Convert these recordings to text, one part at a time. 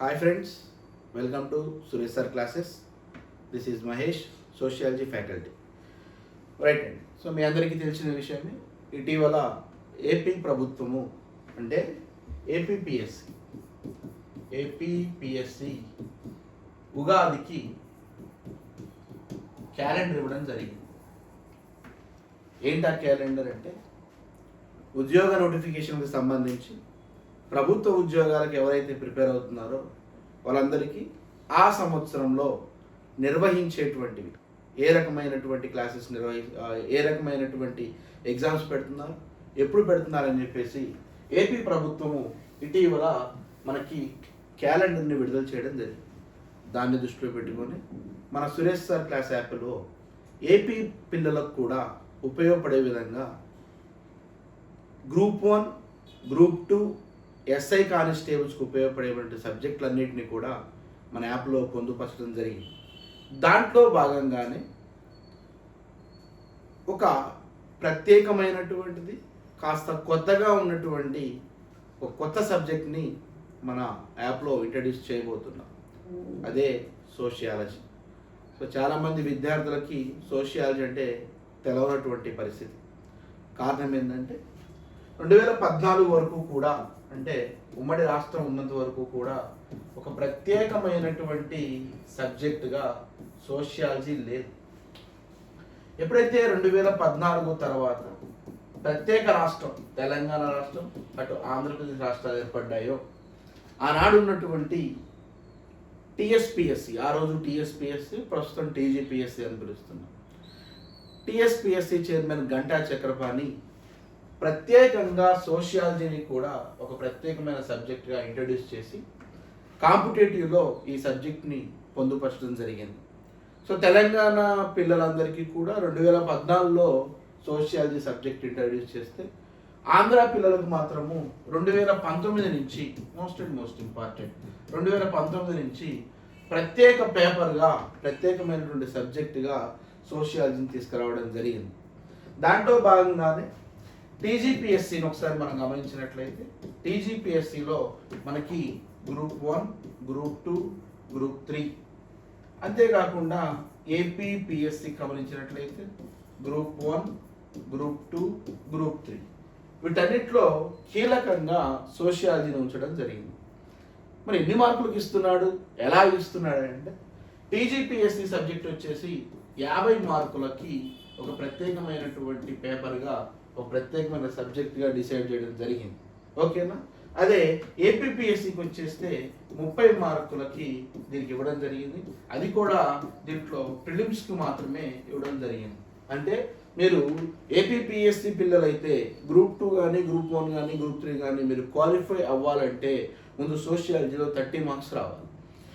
Hi friends, welcome to Suresh sir classes. This is Mahesh, sociology faculty. Right అండి. So మీ అందరికీ తెలిసిన విషయమే, ఇటీవల ఏపీ ప్రభుత్వము అంటే ఏపీపీఎస్సి ఉగాదికి క్యాలెండర్ ఇవ్వడం జరిగింది. ఏంటి ఆ క్యాలెండర్ అంటే, ఉద్యోగ నోటిఫికేషన్కి సంబంధించి ప్రభుత్వ ఉద్యోగాలకు ఎవరైతే ప్రిపేర్ అవుతున్నారో వాళ్ళందరికీ ఆ సంవత్సరంలో నిర్వహించేటువంటివి, ఏ రకమైనటువంటి క్లాసెస్ ఏ రకమైనటువంటి ఎగ్జామ్స్ పెడుతున్నారు, ఎప్పుడు పెడుతున్నారని చెప్పేసి ఏపీ ప్రభుత్వము ఇటీవల మనకి క్యాలెండర్ని విడుదల చేయడం జరిగింది. దాన్ని దృష్టిలో పెట్టుకొని మన సురేష్ సార్ క్లాస్ యాప్లో ఏపీ పిల్లలకు కూడా ఉపయోగపడే విధంగా గ్రూప్ 1, గ్రూప్ 2, ఎస్ఐ కానిస్టేబుల్స్కి ఉపయోగపడేటువంటి సబ్జెక్టులన్నింటినీ కూడా మన యాప్లో పొందుపరచడం జరిగింది. దాంట్లో భాగంగానే ఒక ప్రత్యేకమైనటువంటిది, కాస్త కొత్తగా ఉన్నటువంటి ఒక కొత్త సబ్జెక్ట్ని మన యాప్లో ఇంట్రడ్యూస్ చేయబోతున్నాం. అదే సోషియాలజీ. సో చాలామంది విద్యార్థులకి సోషియాలజీ అంటే తెలవనటువంటి పరిస్థితి. కారణం ఏంటంటే 2014 వరకు కూడా, అంటే ఉమ్మడి రాష్ట్రం ఉన్నంత వరకు కూడా ఒక ప్రత్యేకమైనటువంటి సబ్జెక్టుగా సోషియాలజీ లేదు. ఎప్పుడైతే 2014 తర్వాత ప్రత్యేక రాష్ట్రం తెలంగాణ రాష్ట్రం, అటు ఆంధ్రప్రదేశ్ రాష్ట్రాలు ఏర్పడ్డాయో, ఆనాడు ఉన్నటువంటి టీఎస్పిఎస్సి, ఆ రోజు టీఎస్పిఎస్సి, ప్రస్తుతం టీజీపిఎస్సి అని పిలుస్తున్నాం, టీఎస్పిఎస్సి చైర్మన్ గంటా చక్రపాణి ప్రత్యేకంగా సోషియాలజీని కూడా ఒక ప్రత్యేకమైన సబ్జెక్ట్గా ఇంట్రడ్యూస్ చేసి కాంపిటేటివ్లో ఈ సబ్జెక్ట్ని పొందుపరచడం జరిగింది. సో తెలంగాణ పిల్లలందరికీ కూడా 2014లో సోషియాలజీ సబ్జెక్ట్ ఇంట్రడ్యూస్ చేస్తే, ఆంధ్ర పిల్లలకు మాత్రము 2019 నుంచి మోస్ట్ ఇంపార్టెంట్ 2019 నుంచి ప్రత్యేక పేపర్గా, ప్రత్యేకమైనటువంటి సబ్జెక్టుగా సోషియాలజీని తీసుకురావడం జరిగింది. దాంట్లో భాగంగానే టీజీపీఎస్సిని ఒకసారి మనం గమనించినట్లయితే, టీజీపీఎస్సిలో మనకి గ్రూప్ 1, గ్రూప్ 2, గ్రూప్ 3, అంతేకాకుండా ఏపీపీఎస్సి గమనించినట్లయితే గ్రూప్ 1, గ్రూప్ 2, గ్రూప్ 3, వీటన్నిటిలో కీలకంగా సోషియాలజీని ఉంచడం జరిగింది. మరి ఎన్ని మార్కులకు ఇస్తున్నాడు, ఎలా ఇస్తున్నాడు అంటే, టీజీపీఎస్సి సబ్జెక్ట్ వచ్చేసి 50 మార్కులకి ఒక ప్రత్యేకమైనటువంటి పేపర్గా, ఒక ప్రత్యేకమైన సబ్జెక్ట్గా డిసైడ్ చేయడం జరిగింది. ఓకేనా? అదే ఏపీపీఎస్సికి వచ్చేస్తే 30 మార్కులకి దీనికి ఇవ్వడం జరిగింది. అది కూడా దీంట్లో ప్రిలిమ్స్కి మాత్రమే ఇవ్వడం జరిగింది. అంటే మీరు ఏపీపీఎస్సి పిల్లలైతే గ్రూప్ 2 కానీ, గ్రూప్ 1 కానీ, గ్రూప్ 3 కానీ మీరు క్వాలిఫై అవ్వాలంటే ముందు సోషియాలజీలో 30 మార్క్స్ రావాలి.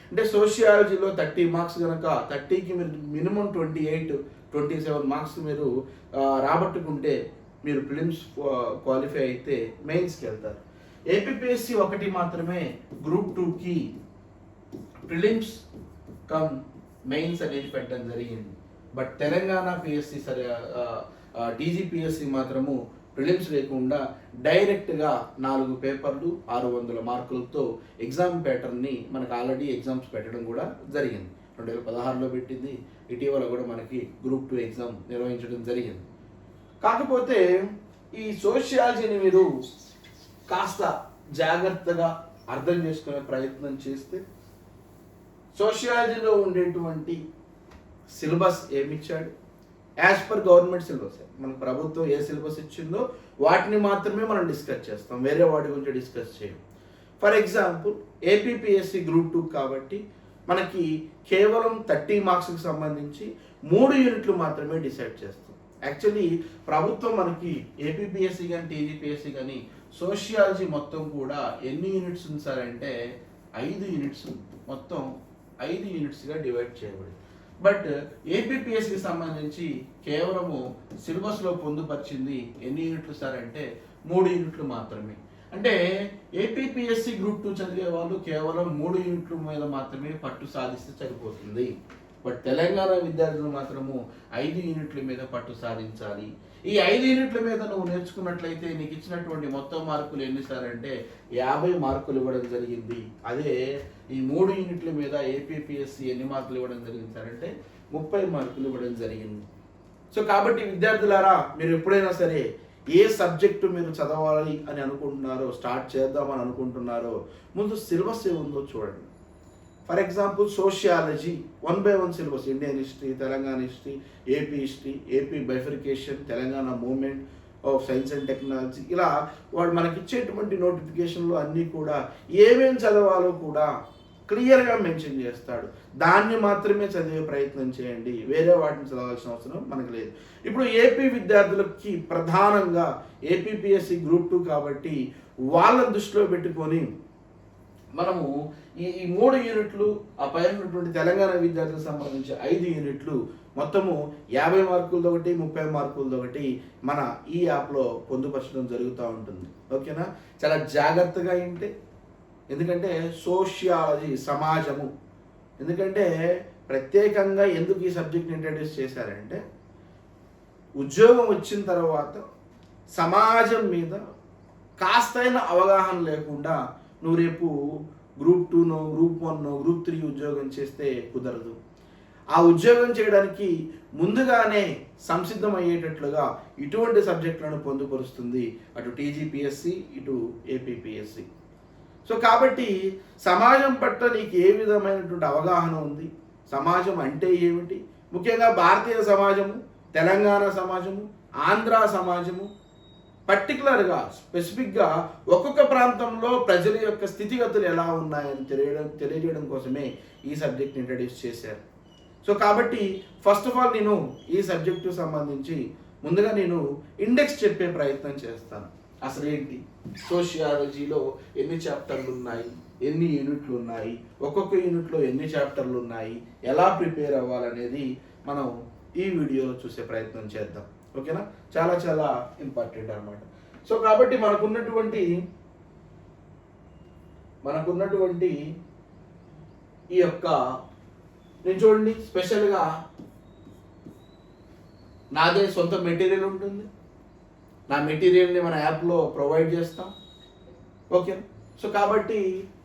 అంటే సోషియాలజీలో 30 మార్క్స్ కనుక, 30కి మీరు మినిమం 28, 27 మార్క్స్ మీరు రాబట్టుకుంటే మీరు ప్రిలిమ్స్ క్వాలిఫై అయితే మెయిన్స్కి వెళ్తారు. ఏపీపీఎస్సి ఒకటి మాత్రమే గ్రూప్ 2కి ప్రిలిమ్స్ కమ్ మెయిన్స్ అనేది పెట్టడం జరిగింది. బట్ తెలంగాణ పిఎస్సి టీజీపీఎస్సి మాత్రము ప్రిలిమ్స్ లేకుండా డైరెక్ట్గా 4 పేపర్లు 600 మార్కులతో ఎగ్జామ్ ప్యాటర్న్ని మనకు ఆల్రెడీ ఎగ్జామ్స్ పెట్టడం కూడా జరిగింది. 2016లో పెట్టింది. ఇటీవల కూడా మనకి గ్రూప్ 2 ఎగ్జామ్ నిర్వహించడం జరిగింది. కాకపోతే ఈ సోషియాలజీని మీరు కాస్త జాగ్రత్తగా అర్థం చేసుకునే ప్రయత్నం చేస్తే, సోషియాలజీలో ఉండేటువంటి సిలబస్ ఏమిచ్చాడు, యాజ్ పర్ గవర్నమెంట్ సిలబస్, మన ప్రభుత్వం ఏ సిలబస్ ఇచ్చిందో వాటిని మాత్రమే మనం డిస్కస్ చేస్తాం, వేరే వాటి గురించి డిస్కస్ చేయం. ఫర్ ఎగ్జాంపుల్ ఏపీపీఎస్సి గ్రూప్ 2 కాబట్టి మనకి కేవలం 30 మార్క్స్కి సంబంధించి 3 యూనిట్లు మాత్రమే డిసైడ్ చేస్తాం. యాక్చువల్లీ ప్రభుత్వం మనకి ఏపీపీఎస్సి కానీ, టీజీపీఎస్సి కానీ సోషియాలజీ మొత్తం కూడా ఎన్ని యూనిట్స్ ఉంది సార్ అంటే 5 యూనిట్స్, మొత్తం 5 యూనిట్స్గా డివైడ్ చేయబడింది. బట్ ఏపీపీఎస్సికి సంబంధించి కేవలము సిలబస్లో పొందుపరిచింది ఎన్ని యూనిట్లు సార్ అంటే 3 యూనిట్లు మాత్రమే. అంటే ఏపీపీఎస్సి గ్రూప్ 2 చదివే వాళ్ళు కేవలం 3 యూనిట్ల మీద మాత్రమే పట్టు సాధిస్తే సరిపోతుంది. బట్ తెలంగాణ విద్యార్థులు మాత్రము 5 యూనిట్ల మీద పట్టు సాధించాలి. ఈ 5 యూనిట్ల మీద నువ్వు నేర్చుకున్నట్లయితే నీకు ఇచ్చినటువంటి మొత్తం మార్కులు ఎన్నిసార్లు అంటే 50 మార్కులు ఇవ్వడం జరిగింది. అదే ఈ 3 యూనిట్ల మీద ఏపీపీఎస్సీ ఎన్ని మార్కులు ఇవ్వడం జరిగింది సార్ అంటే 30 మార్కులు ఇవ్వడం జరిగింది. సో కాబట్టి విద్యార్థులారా, మీరు ఎప్పుడైనా సరే ఏ సబ్జెక్టు మీరు చదవాలి అని అనుకుంటున్నారో, స్టార్ట్ చేద్దామని అనుకుంటున్నారో, ముందు సిలబస్ ఏముందో చూడండి. For example sociology 1 by 1 syllabus, Indian history, Telangana history, AP bifurcation, Telangana movement of science and technology, ఇలా వాడు మనకి ఇచ్చేటువంటి నోటిఫికేషన్లు అన్నీ కూడా ఏమేమి చదవాలో కూడా క్లియర్గా మెన్షన్ చేస్తాడు. దాన్ని మాత్రమే చదివే ప్రయత్నం చేయండి, వేరే వాటిని చదవాల్సిన అవసరం మనకు లేదు. ఇప్పుడు ఏపీ విద్యార్థులకి ప్రధానంగా ఏపీపీఎస్సీ గ్రూప్ 2 కాబట్టి వాళ్ళని దృష్టిలో పెట్టుకొని మనము ఈ 3 యూనిట్లు, ఆ పైన ఉన్నటువంటి తెలంగాణ విద్యార్థులకు సంబంధించి 5 యూనిట్లు, మొత్తము 50 మార్కులది ఒకటి, 30 మార్కులది ఒకటి మన ఈ యాప్లో పొందుపరచడం జరుగుతూ ఉంటుంది. ఓకేనా? చాలా జాగ్రత్తగా వింటే, ఎందుకంటే సోషియాలజీ సమాజము, ఎందుకంటే ప్రత్యేకంగా ఎందుకు ఈ సబ్జెక్ట్ని ఇంట్రడ్యూస్ చేశారంటే ఉద్యోగం వచ్చిన తర్వాత సమాజం మీద కాస్తైన అవగాహన లేకుండా నువ్వు రేపు గ్రూప్ 2నో, గ్రూప్ 1నో, గ్రూప్ 3 ఉద్యోగం చేస్తే కుదరదు. ఆ ఉద్యోగం చేయడానికి ముందుగానే సంసిద్ధం అయ్యేటట్లుగా ఇటువంటి సబ్జెక్టులను పొందుపరుస్తుంది అటు టీజీపీఎస్సీ, ఇటు ఏపీపీఎస్సీ. సో కాబట్టి సమాజం పట్ల నీకు ఏ విధమైనటువంటి అవగాహన ఉంది, సమాజం అంటే ఏమిటి, ముఖ్యంగా భారతీయ సమాజము, తెలంగాణ సమాజము, ఆంధ్ర సమాజము, పర్టికులర్గా స్పెసిఫిక్గా ఒక్కొక్క ప్రాంతంలో ప్రజల యొక్క స్థితిగతులు ఎలా ఉన్నాయని తెలియజేయడం కోసమే ఈ సబ్జెక్ట్ని ఇంట్రడ్యూస్ చేశారు. సో కాబట్టి ఫస్ట్ ఆఫ్ ఆల్ నేను ఈ సబ్జెక్టు సంబంధించి ముందుగా నేను ఇండెక్స్ చెప్పే ప్రయత్నం చేస్తాను. అసలు ఏంటి సోషియాలజీలో ఎన్ని చాప్టర్లు ఉన్నాయి, ఎన్ని యూనిట్లు ఉన్నాయి, ఒక్కొక్క యూనిట్లో ఎన్ని చాప్టర్లు ఉన్నాయి, ఎలా ప్రిపేర్ అవ్వాలనేది మనం ఈ వీడియోలో చూసే ప్రయత్నం చేద్దాం. ఓకేనా? చాలా చాలా ఇంపార్టెంట్ అన్నమాట. సో కాబట్టి మనకున్నటువంటి ఈ యొక్క నేను చూడండి, స్పెషల్గా నాదే సొంత మెటీరియల్ ఉంటుంది. నా మెటీరియల్ని మన యాప్లో ప్రొవైడ్ చేస్తాం. ఓకే? సో కాబట్టి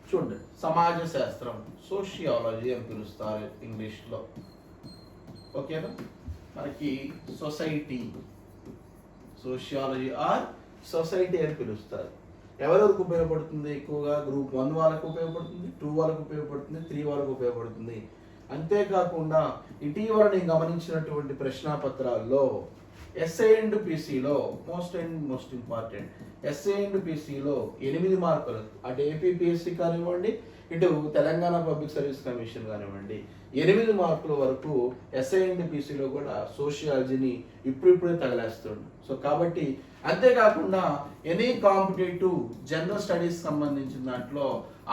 చూడండి, సమాజ శాస్త్రం, సోషియాలజీ అని పిలుస్తారు ఇంగ్లీష్లో. ఓకేనా? మనకి సోషియాలజీ ఆర్ సొసైటీ అని పిలుస్తారు. ఎవరెవరికి ఉపయోగపడుతుంది? ఎక్కువగా గ్రూప్ 1 వాళ్ళకు ఉపయోగపడుతుంది, 2 వాళ్ళకు ఉపయోగపడుతుంది, 3 వాళ్ళకు ఉపయోగపడుతుంది. అంతేకాకుండా ఇటీవల నేను గమనించినటువంటి ప్రశ్నాపత్రాల్లో ఎస్ఏ అండ్ పీసీలో మోస్ట్ ఇంపార్టెంట్ ఎస్ఏ అండ్ పీసీలో 8 మార్కులు, అటు ఏపీపీఎస్సీ కానివ్వండి, ఇటు తెలంగాణ పబ్లిక్ సర్వీస్ కమిషన్ కానివ్వండి, 8 మార్కుల వరకు ఎస్ఐ అండ్ పీసీలో కూడా సోషియాలజీని ఇప్పుడిప్పుడే తగలేస్తుంది. సో కాబట్టి అంతేకాకుండా ఎనీ కాంపిటేటివ్ జనరల్ స్టడీస్ సంబంధించిన దాంట్లో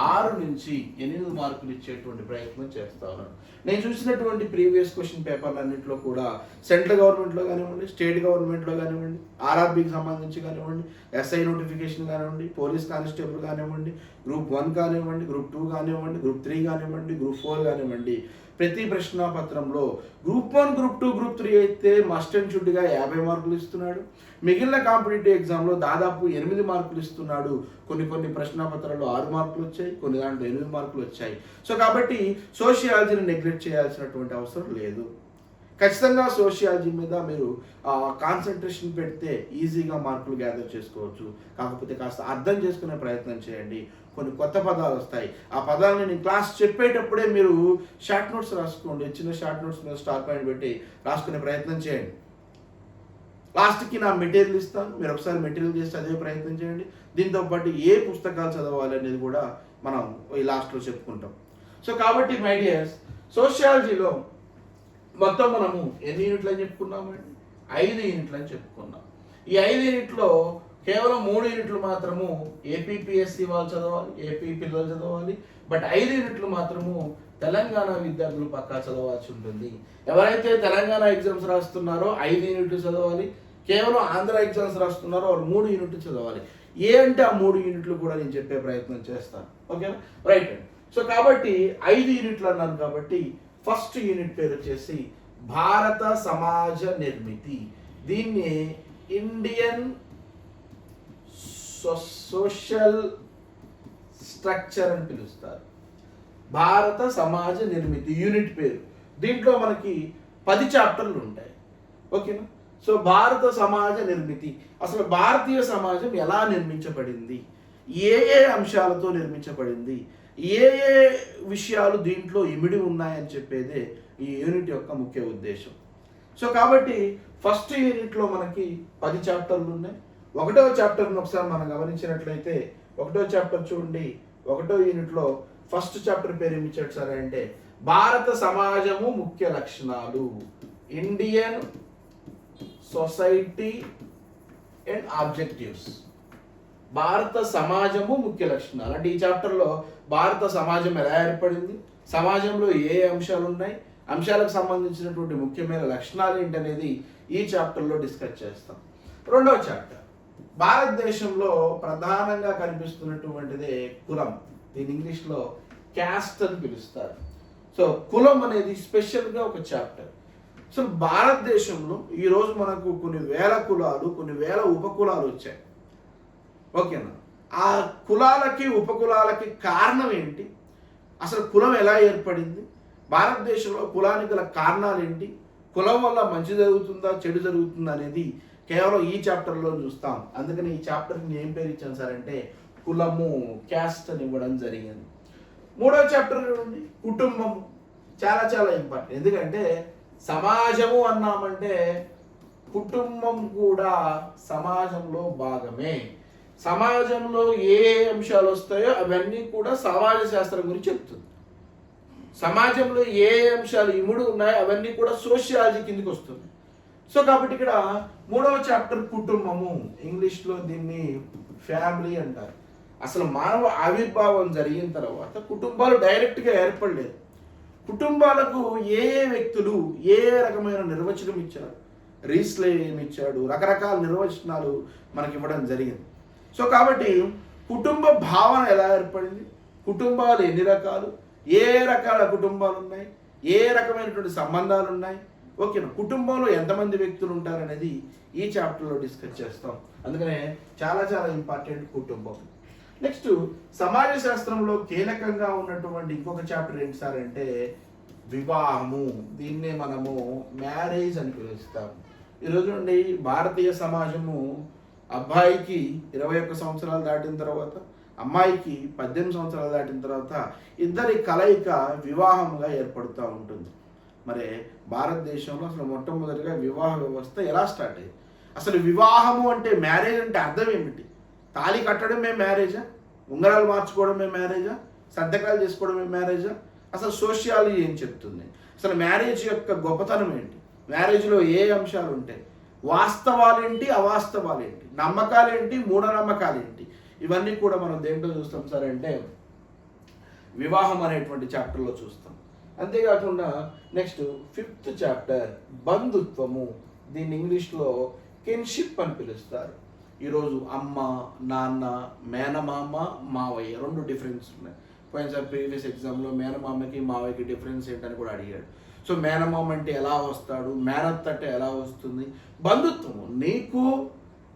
6 నుంచి 8 మార్కులు ఇచ్చేటువంటి ప్రయత్నం చేస్తా ఉన్నాను. నేను చూసినటువంటి ప్రీవియస్ క్వశ్చన్ పేపర్లు అన్నింటిలో కూడా సెంట్రల్ గవర్నమెంట్లో కానివ్వండి, స్టేట్ గవర్నమెంట్లో కానివ్వండి, ఆర్ఆర్బీకి సంబంధించి కానివ్వండి, ఎస్ఐ నోటిఫికేషన్ కానివ్వండి, పోలీస్ కానిస్టేబుల్ కానివ్వండి, గ్రూప్ 1 కానివ్వండి, గ్రూప్ 2 కానివ్వండి, గ్రూప్ 3 కానివ్వండి, గ్రూప్ 4 కానివ్వండి, ప్రతి ప్రశ్నాపత్రంలో గ్రూప్ 1, గ్రూప్ 2, గ్రూప్ 3 అయితే మస్ట్ అండ్ షుడ్గా 50 మార్కులు ఇస్తున్నాడు. మిగిలిన కాంపిటేటివ్ ఎగ్జామ్లో దాదాపు 8 మార్కులు ఇస్తున్నాడు. కొన్ని ప్రశ్నాపత్రాల్లో 6 మార్కులు వచ్చాయి, కొన్ని దాంట్లో 8 మార్కులు వచ్చాయి. సో కాబట్టి సోషియాలజీని నెగ్లెక్ట్ చేయాల్సినటువంటి అవసరం లేదు. ఖచ్చితంగా సోషియాలజీ మీద మీరు కాన్సన్ట్రేషన్ పెడితే ఈజీగా మార్కులు గ్యాదర్ చేసుకోవచ్చు. కాకపోతే కాస్త అర్థం చేసుకునే ప్రయత్నం చేయండి. కొన్ని కొత్త పదాలు వస్తాయి, ఆ పదాలని నేను క్లాస్ చెప్పేటప్పుడే మీరు షార్ట్ నోట్స్ రాసుకోండి. చిన్న షార్ట్ నోట్స్ మీద స్టార్ పాయింట్ పెట్టి రాసుకునే ప్రయత్నం చేయండి. లాస్ట్కి నా మెటీరియల్ ఇస్తాను, మీరు ఒకసారి మెటీరియల్ చేసి చదివే ప్రయత్నం చేయండి. దీంతో పాటు ఏ పుస్తకాలు చదవాలి అనేది కూడా మనం ఈ లాస్ట్లో చెప్పుకుంటాం. సో కాబట్టి మై డియర్స్, సోషియాలజీలో మొత్తం మనము ఎన్ని యూనిట్లు అని చెప్పుకున్నామండి? 5 యూనిట్లు అని చెప్పుకున్నాం. ఈ 5 యూనిట్లో కేవలం 3 యూనిట్లు మాత్రము ఏపీపీఎస్సీ వాళ్ళు చదవాలి, ఏపీ పిల్లలు చదవాలి. బట్ 5 యూనిట్లు మాత్రము తెలంగాణ విద్యార్థులు పక్కా చదవాల్సి ఉంటుంది. ఎవరైతే తెలంగాణ ఎగ్జామ్స్ రాస్తున్నారో 5 యూనిట్లు చదవాలి, కేవలం ఆంధ్ర ఎగ్జామ్స్ రాస్తున్నారో వాళ్ళు 3 యూనిట్లు చదవాలి. ఏ అంటే ఆ 3 యూనిట్లు కూడా నేను చెప్పే ప్రయత్నం చేస్తాను. ఓకేనా? రైట్ అండి. సో కాబట్టి 5 యూనిట్లు అన్నాను కాబట్టి ఫస్ట్ యూనిట్ పేరు వచ్చేసి భారత సమాజ నిర్మితి. దీన్ని ఇండియన్ సోషల్ స్ట్రక్చర్ అని పిలుస్తారు. భారత సమాజ నిర్మితి యూనిట్ పేరు. దీంట్లో మనకి 10 చాప్టర్లు ఉంటాయి. ఓకేనా? సో భారత సమాజ నిర్మితి, అసలు భారతీయ సమాజం ఎలా నిర్మించబడింది, ఏ ఏ అంశాలతో నిర్మించబడింది, ఏ ఏ విషయాలు దీంట్లో ఇమిడి ఉన్నాయని చెప్పేదే ఈ యూనిట్ యొక్క ముఖ్య ఉద్దేశం. సో కాబట్టి ఫస్ట్ యూనిట్లో మనకి 10 చాప్టర్లు ఉన్నాయి. 1వ చాప్టర్ని ఒకసారి మనం గమనించినట్లయితే 1వ చాప్టర్ చూడండి. 1వ యూనిట్లో ఫస్ట్ చాప్టర్ పేరు ఏమి ఇచ్చాడు సరే అంటే భారత సమాజము ముఖ్య లక్షణాలు, ఇండియన్ సొసైటీ అండ్ ఆబ్జెక్టివ్స్. భారత సమాజము ముఖ్య లక్షణాలు అంటే ఈ చాప్టర్లో భారత సమాజం ఎలా ఏర్పడింది, సమాజంలో ఏ అంశాలు ఉన్నాయి, అంశాలకు సంబంధించినటువంటి ముఖ్యమైన లక్షణాలు ఏంటనేది ఈ చాప్టర్లో డిస్కస్ చేస్తాం. 2వ చాప్టర్ భారతదేశంలో ప్రధానంగా కనిపిస్తున్నటువంటిదే కులం. దీని ఇంగ్లీష్లో క్యాస్ట్ అని పిలుస్తారు. సో కులం అనేది స్పెషల్గా ఒక చాప్టర్. సో భారతదేశంలో ఈరోజు మనకు కొన్ని వేల కులాలు, కొన్ని వేల ఉపకులాలు వచ్చాయి. ఓకేనా? ఆ కులాలకి ఉపకులాలకి కారణం ఏంటి, అసలు కులం ఎలా ఏర్పడింది, భారతదేశంలో కులానికి గల కారణాలు ఏంటి, కులం వల్ల మంచి జరుగుతుందా చెడు జరుగుతుందా అనేది కేవలం ఈ చాప్టర్లో చూస్తాం. అందుకని ఈ చాప్టర్కి ఏం పేరు ఇచ్చాను సార్ అంటే కులము, క్యాస్ట్ అని ఇవ్వడం జరిగింది. 3వ చాప్టర్ చూడండి, కుటుంబం. చాలా చాలా ఇంపార్టెంట్. ఎందుకంటే సమాజము అన్నామంటే కుటుంబం కూడా సమాజంలో భాగమే. సమాజంలో ఏ అంశాలు వస్తాయో అవన్నీ కూడా సమాజ శాస్త్రం గురించి చెప్తుంది. సమాజంలో ఏ అంశాలు ఇముడు ఉన్నాయో అవన్నీ కూడా సోషియాలజీ కిందకి వస్తుంది. సో కాబట్టి ఇక్కడ 3వ చాప్టర్ కుటుంబము, ఇంగ్లీష్లో దీన్ని ఫ్యామిలీ అంటారు. అసలు మానవ ఆవిర్భావం జరిగిన తర్వాత కుటుంబాలు డైరెక్ట్గా ఏర్పడలేదు. కుటుంబాలకు ఏ ఏ వ్యక్తులు ఏ రకమైన నిర్వచనం ఇచ్చారు, రీస్లే ఏమి ఇచ్చాడు, రకరకాల నిర్వచనాలు మనకి ఇవ్వడం జరిగింది. సో కాబట్టి కుటుంబ భావన ఎలా ఏర్పడింది, కుటుంబాలు ఎన్ని రకాలు, ఏ రకాల కుటుంబాలు ఉన్నాయి, ఏ రకమైనటువంటి సంబంధాలు ఉన్నాయి, ఓకేనా, కుటుంబంలో ఎంతమంది వ్యక్తులు ఉంటారు అనేది ఈ చాప్టర్లో డిస్కస్ చేస్తాం. అందుకనే చాలా చాలా ఇంపార్టెంట్ కుటుంబం. నెక్స్ట్ సమాజ శాస్త్రంలో కీలకంగా ఉన్నటువంటి ఇంకొక చాప్టర్ ఏంటి సార్ అంటే వివాహము. దీన్నే మనము మ్యారేజ్ అని పిలుస్తాం. ఈరోజు నుండి భారతీయ సమాజము అబ్బాయికి 21 సంవత్సరాలు దాటిన తర్వాత, అమ్మాయికి 18 సంవత్సరాలు దాటిన తర్వాత ఇద్దరి కలయిక వివాహంగా ఏర్పడుతూ ఉంటుంది. మరి భారతదేశంలో అసలు మొట్టమొదటిగా వివాహ వ్యవస్థ ఎలా స్టార్ట్ అయ్యింది, అసలు వివాహము అంటే మ్యారేజ్ అంటే అర్థం ఏమిటి, తాళి కట్టడమే మ్యారేజా, ఉంగరాలు మార్చుకోవడమే మ్యారేజా, సంతకాలు చేసుకోవడమే మ్యారేజా, అసలు సోషియాలజీ ఏం చెప్తుంది, అసలు మ్యారేజ్ యొక్క గొప్పతనం ఏంటి, మ్యారేజ్లో ఏ అంశాలు ఉంటాయి, వాస్తవాలేంటి అవాస్తవాలేంటి, నమ్మకాలేంటి మూఢనమ్మకాలేంటి, ఇవన్నీ కూడా మనం దేంట్లో చూస్తాం సార్ అంటే వివాహం అనేటువంటి చాప్టర్లో చూస్తాం. అంతేకాకుండా నెక్స్ట్ 5th చాప్టర్ బంధుత్వము. దీన్ని ఇంగ్లీష్లో కిన్షిప్ అని పిలుస్తారు. ఈరోజు అమ్మ, నాన్న, మేనమామ, మావయ్య 2 డిఫరెన్స్ ఉన్నాయి. పోయినసారి ప్రీవియస్ ఎగ్జామ్లో మేనమామకి మావయ్యకి డిఫరెన్స్ ఏంటని కూడా అడిగాడు. సో మేనమామ అంటే ఎలా వస్తాడు, మేనత్త అంటే ఎలా వస్తుంది, బంధుత్వము నీకు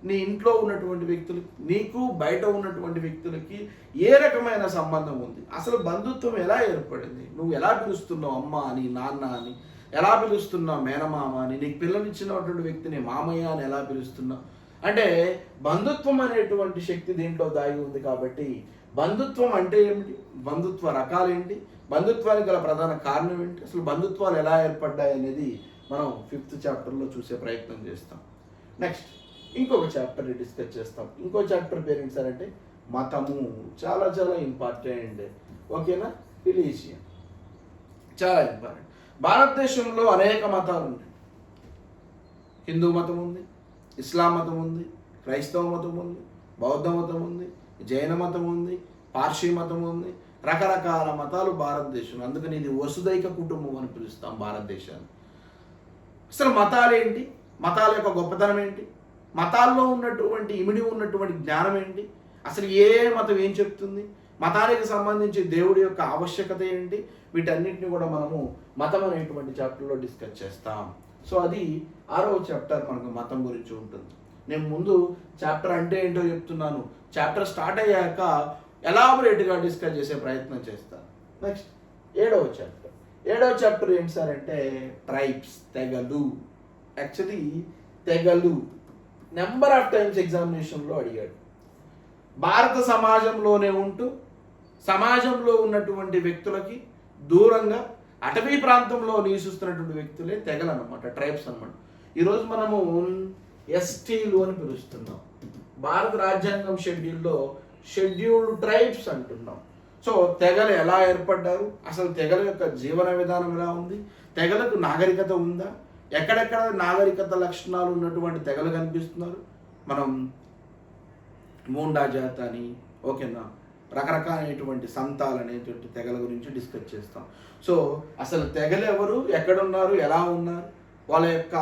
నీ ఇంట్లో ఉన్నటువంటి వ్యక్తులకి, నీకు బయట ఉన్నటువంటి వ్యక్తులకి ఏ రకమైన సంబంధం ఉంది, అసలు బంధుత్వం ఎలా ఏర్పడింది, నువ్వు ఎలా పిలుస్తున్నావు అమ్మ అని, నాన్న అని ఎలా పిలుస్తున్నావు, మేనమామ అని, నీకు పిల్లనిచ్చినటువంటి వ్యక్తిని మామయ్య అని ఎలా పిలుస్తున్నావు అంటే బంధుత్వం అనేటువంటి శక్తి దీంట్లో దాగి ఉంది. కాబట్టి బంధుత్వం అంటే ఏమిటి, బంధుత్వ రకాలు ఏంటి, బంధుత్వానికి గల ప్రధాన కారణం ఏంటి, అసలు బంధుత్వాలు ఎలా ఏర్పడ్డాయి అనేది మనం 5th చాప్టర్లో చూసే ప్రయత్నం చేస్తాం. నెక్స్ట్ ఇంకొక చాప్టర్ని డిస్కస్ చేస్తాం. ఇంకో చాప్టర్ పేరు ఏంటి సార్ అంటే మతము. చాలా చాలా ఇంపార్టెంట్. ఓకేనా, రిలీజియన్ చాలా ఇంపార్టెంట్. భారతదేశంలో అనేక మతాలు ఉన్నాయి. హిందూ మతం ఉంది, ఇస్లాం మతం ఉంది, క్రైస్తవ మతం ఉంది, బౌద్ధ మతం ఉంది, జైన మతం ఉంది, పార్సీ మతం ఉంది, రకరకాల మతాలు భారతదేశంలో. అందుకని ఇది వసుదైక కుటుంబం అని పిలుస్తాం భారతదేశాన్ని. అసలు మతాలు ఏంటి, మతాల యొక్క గొప్పతనం ఏంటి, మతాల్లో ఉన్నటువంటి ఇమిడి ఉన్నటువంటి జ్ఞానం ఏంటి, అసలు ఏ మతం ఏం చెప్తుంది, మతానికి సంబంధించి దేవుడి యొక్క ఆవశ్యకత ఏంటి, వీటన్నిటిని కూడా మనము మతం అనేటువంటి చాప్టర్లో డిస్కస్ చేస్తాం. సో అది 6వ చాప్టర్ మనకు మతం గురించి ఉంటుంది. నేను ముందు చాప్టర్ అంటే ఏంటో చెప్తున్నాను, చాప్టర్ స్టార్ట్ అయ్యాక ఎలాబొరేట్గా డిస్కస్ చేసే ప్రయత్నం చేస్తాను. నెక్స్ట్ ఏడవ చాప్టర్ ఏంటి సార్ అంటే ట్రైబ్స్, తెగలు. యాక్చువల్లీ తెగలు నెంబర్ ఆఫ్ టైమ్స్ ఎగ్జామినేషన్లో అడిగాడు. భారత సమాజంలోనే ఉంటూ సమాజంలో ఉన్నటువంటి వ్యక్తులకి దూరంగా అటవీ ప్రాంతంలో నివసిస్తున్నటువంటి వ్యక్తులే తెగలు అనమాట, ట్రైబ్స్ అనమాట. ఈరోజు మనము ఎస్టీలు అని పిలుస్తున్నాం. భారత రాజ్యాంగం షెడ్యూల్లో షెడ్యూల్డ్ ట్రైబ్స్ అంటున్నాం. సో తెగలు ఎలా ఏర్పడ్డారు, అసలు తెగల యొక్క జీవన విధానం ఎలా ఉంది, తెగలకు నాగరికత ఉందా, ఎక్కడెక్కడ నాగరికత లక్షణాలు ఉన్నటువంటి తెగలు కనిపిస్తున్నారు. మనం మూండా జాత అని, ఓకేనా, రకరకాలైనటువంటి సంతాలు అనేటువంటి తెగల గురించి డిస్కస్ చేస్తాం. సో అసలు తెగలు ఎవరు, ఎక్కడున్నారు, ఎలా ఉన్నారు, వాళ్ళ యొక్క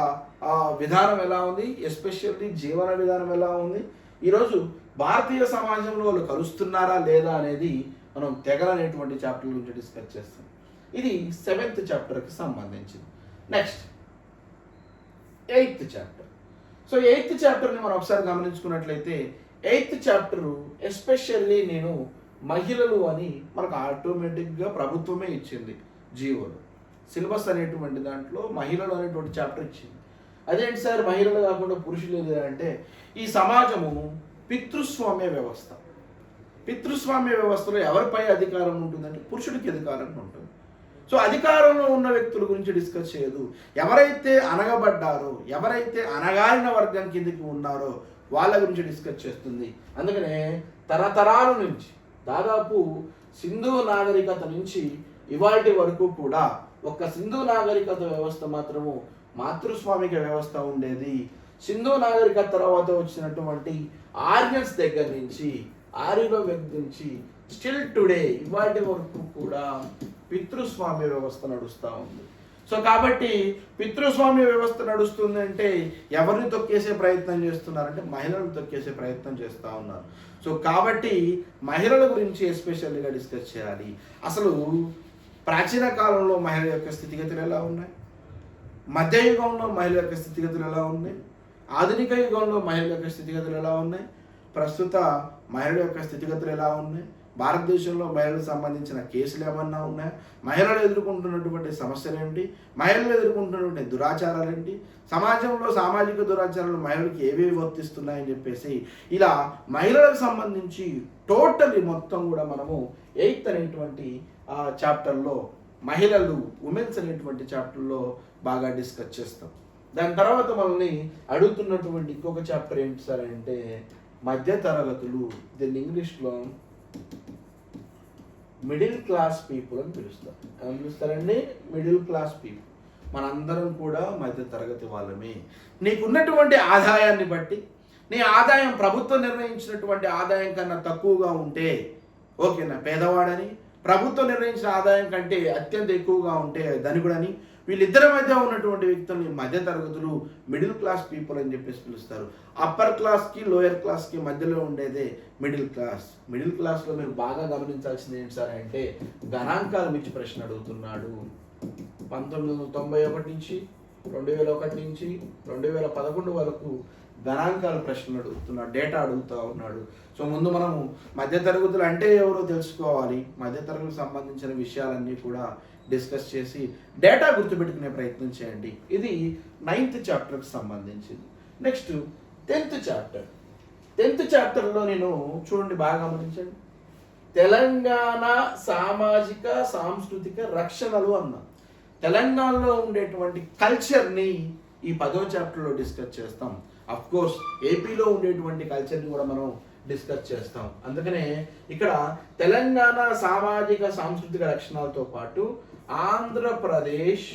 విధానం ఎలా ఉంది, ఎస్పెషల్లీ జీవన విధానం ఎలా ఉంది, ఈరోజు భారతీయ సమాజంలో వాళ్ళు కలుస్తున్నారా లేదా అనేది మనం తెగలు అనేటువంటి చాప్టర్ గురించి డిస్కస్ చేస్తాం. ఇది 7th చాప్టర్కి సంబంధించింది. Next 8th chapter. So 8th చాప్టర్ని మనం ఒకసారి గమనించుకున్నట్లయితే 8th చాప్టరు ఎస్పెషల్లీ నేను మహిళలు అని మనకు ఆటోమేటిక్గా ప్రభుత్వమే ఇచ్చింది జీవోలు. సిలబస్ అనేటువంటి దాంట్లో మహిళలు అనేటువంటి చాప్టర్ ఇచ్చింది. అదేంటి సార్ మహిళలు కాకుండా పురుషులు అంటే ఈ సమాజము పితృస్వామ్య వ్యవస్థ. పితృస్వామ్య వ్యవస్థలో ఎవరిపై అధికారం ఉంటుందంటే పురుషుడికి అధికారం ఉంటుంది. సో అధికారంలో ఉన్న వ్యక్తుల గురించి డిస్కస్ చేయదు. ఎవరైతే అనగబడ్డారో, ఎవరైతే అనగారిన వర్గం కిందకి ఉన్నారో వాళ్ళ గురించి డిస్కస్ చేస్తుంది. అందుకనే తరతరాల నుంచి దాదాపు సింధు నాగరికత నుంచి ఇవాల్టి వరకు కూడా ఒక సింధు నాగరికత వ్యవస్థ మాత్రము మాతృస్వామిక వ్యవస్థ ఉండేది. సింధు నాగరికత తర్వాత వచ్చినటువంటి ఆర్యన్స్ దగ్గర నుంచి, ఆర్యుల దగ్గర నుంచి స్టిల్ టుడే ఇవాటి వరకు కూడా పితృస్వామ్య వ్యవస్థ నడుస్తూ ఉంది. సో కాబట్టి పితృస్వామ్య వ్యవస్థ నడుస్తుంది అంటే ఎవరిని తొక్కేసే ప్రయత్నం చేస్తున్నారంటే మహిళలను తొక్కేసే ప్రయత్నం చేస్తూ ఉన్నారు. సో కాబట్టి మహిళల గురించి ఎస్పెషల్గా డిస్కస్ చేయాలి. అసలు ప్రాచీన కాలంలో మహిళ యొక్క స్థితిగతులు ఎలా ఉన్నాయి, మధ్యయుగంలో మహిళ యొక్క స్థితిగతులు ఎలా ఉన్నాయి, ఆధునిక యుగంలో మహిళ యొక్క స్థితిగతులు ఎలా ఉన్నాయి, ప్రస్తుత మహిళల యొక్క స్థితిగతులు ఎలా ఉన్నాయి, భారతదేశంలో మహిళలకు సంబంధించిన కేసులు ఏమన్నా ఉన్నాయా, మహిళలు ఎదుర్కొంటున్నటువంటి సమస్యలు ఏంటి, మహిళలు ఎదుర్కొంటున్నటువంటి దురాచారాలు ఏంటి, సమాజంలో సామాజిక దురాచారాలు మహిళలకు ఏవేవి వర్తిస్తున్నాయని చెప్పేసి ఇలా మహిళలకు సంబంధించి టోటలీ మొత్తం కూడా మనము 8th అనేటువంటి చాప్టర్లో మహిళలు, ఉమెన్స్ అనేటువంటి చాప్టర్లో బాగా డిస్కస్ చేస్తాం. దాని తర్వాత మనల్ని అడుగుతున్నటువంటి ఇంకొక చాప్టర్ ఏంటి సార్ అంటే మధ్య తరగతులు. దీన్ని ఇంగ్లీష్లో మిడిల్ క్లాస్ పీపుల్ అని పిలుస్తారు. ఏమని పిలుస్తారండి? Middle class people. మనందరం కూడా మధ్య తరగతి వాళ్ళమే. నీకున్నటువంటి ఆదాయాన్ని బట్టి, నీ ఆదాయం ప్రభుత్వం నిర్ణయించినటువంటి ఆదాయం కన్నా తక్కువగా ఉంటే ఓకేనా పేదవాడని, ప్రభుత్వం నిర్ణయించిన ఆదాయం కంటే అత్యంత ఎక్కువగా ఉంటే ధనికుడని, వీళ్ళిద్దరి మధ్య ఉన్నటువంటి వ్యక్తుల్ని మధ్య తరగతులు, మిడిల్ క్లాస్ పీపుల్ అని చెప్పేసి పిలుస్తారు. అప్పర్ క్లాస్కి లోయర్ క్లాస్కి మధ్యలో ఉండేదే మిడిల్ క్లాస్. మిడిల్ క్లాస్లో మీరు బాగా గమనించాల్సింది ఏంటి సార్ అంటే గణాంకాలు మించి ప్రశ్న అడుగుతున్నాడు. 1991 నుంచి 2001 నుంచి 2011 వరకు గణాంకాల ప్రశ్నలు అడుగుతున్నాడు, డేటా అడుగుతూ ఉన్నాడు. సో ముందు మనము మధ్యతరగతులు అంటే ఎవరో తెలుసుకోవాలి, మధ్యతరగతులకు సంబంధించిన విషయాలన్నీ కూడా డిస్కస్ చేసి డేటా గుర్తుపెట్టుకునే ప్రయత్నం చేయండి. ఇది 9th చాప్టర్కి సంబంధించింది. Next 10th chapter. 10th చాప్టర్లో నేను చూడండి బాగా గమనించండి, తెలంగాణ సామాజిక సాంస్కృతిక రక్షణలు అన్నా. తెలంగాణలో ఉండేటువంటి కల్చర్ని ఈ 10వ చాప్టర్లో డిస్కస్ చేస్తాం. అఫ్ కోర్స్ ఏపీలో ఉండేటువంటి కల్చర్ని కూడా మనం డిస్కస్ చేస్తాం. అందుకనే ఇక్కడ తెలంగాణ సామాజిక సాంస్కృతిక లక్షణాలతో పాటు ఆంధ్రప్రదేశ్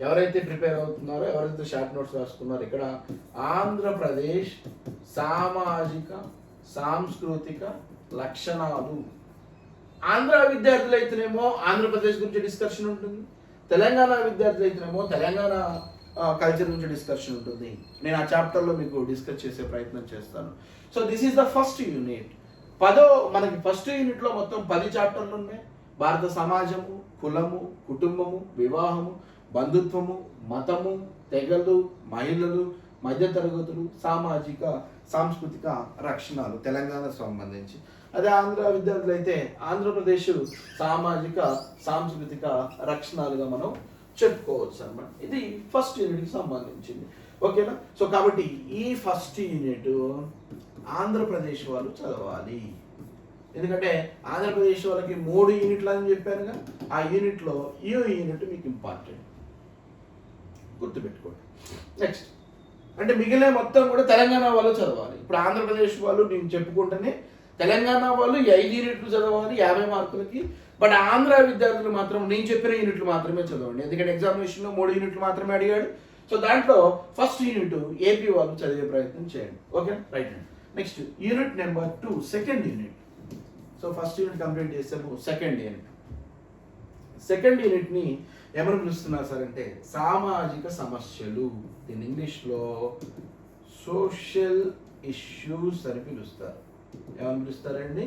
ఎవరైతే ప్రిపేర్ అవుతున్నారో, ఎవరైతే షార్ట్ నోట్స్ రాసుకున్నారో ఇక్కడ ఆంధ్రప్రదేశ్ సామాజిక సాంస్కృతిక లక్షణాలు. ఆంధ్ర విద్యార్థులు అయితేనేమో ఆంధ్రప్రదేశ్ గురించి డిస్కషన్ ఉంటుంది, తెలంగాణ విద్యార్థులు అయితేనేమో తెలంగాణ కల్చర్ గురించి డిస్కషన్ ఉంటుంది. నేను ఆ చాప్టర్లో మీకు డిస్కస్ చేసే ప్రయత్నం చేస్తాను. So this is the first unit. మనకి ఫస్ట్ యూనిట్లో మొత్తం 10 చాప్టర్లు ఉన్నాయి. భారత సమాజము, కులము, కుటుంబము, వివాహము, బంధుత్వము, మతము, తెగలు, మహిళలు, మధ్యతరగతులు, సామాజిక సాంస్కృతిక రక్షణలు తెలంగాణకు సంబంధించి. అదే ఆంధ్ర విద్యార్థులు అయితే ఆంధ్రప్రదేశ్ సామాజిక సాంస్కృతిక రక్షణలుగా మనం చెప్పుకోవచ్చు అన్నమాట. ఇది ఫస్ట్ యూనిట్కి సంబంధించింది. ఓకేనా? సో కాబట్టి ఈ ఫస్ట్ యూనిట్ ఆంధ్రప్రదేశ్ వాళ్ళు చదవాలి. ఎందుకంటే ఆంధ్రప్రదేశ్ వాళ్ళకి 3 యూనిట్లు అని చెప్పానుగా, ఆ యూనిట్లో ఈ యూనిట్ మీకు ఇంపార్టెంట్, గుర్తుపెట్టుకోండి. నెక్స్ట్ అంటే మిగిలిన మొత్తం కూడా తెలంగాణ వాళ్ళు చదవాలి. ఇప్పుడు ఆంధ్రప్రదేశ్ వాళ్ళు నేను చెప్పుకుంటేనే తెలంగాణ వాళ్ళు 5 యూనిట్లు చదవాలి 50 మార్కులకి. బట్ ఆంధ్ర విద్యార్థులు మాత్రం నేను చెప్పిన యూనిట్లు మాత్రమే చదవండి. ఎందుకంటే ఎగ్జామినేషన్లో 3 యూనిట్లు మాత్రమే అడిగాడు. సో దాంట్లో ఫస్ట్ యూనిట్ ఏపీ వాళ్ళు చదివే ప్రయత్నం చేయండి. ఓకే, రైట్ అండి. Next unit number 2, second unit. So first unit complete చేసాము. సెకండ్ యూనిట్ని ఏమని పిలుస్తున్నారు సార్ అంటే సామాజిక సమస్యలు, దీని ఇంగ్లీష్లో సోషల్ ఇష్యూస్ అని పిలుస్తారు. ఏమని పిలుస్తారండి?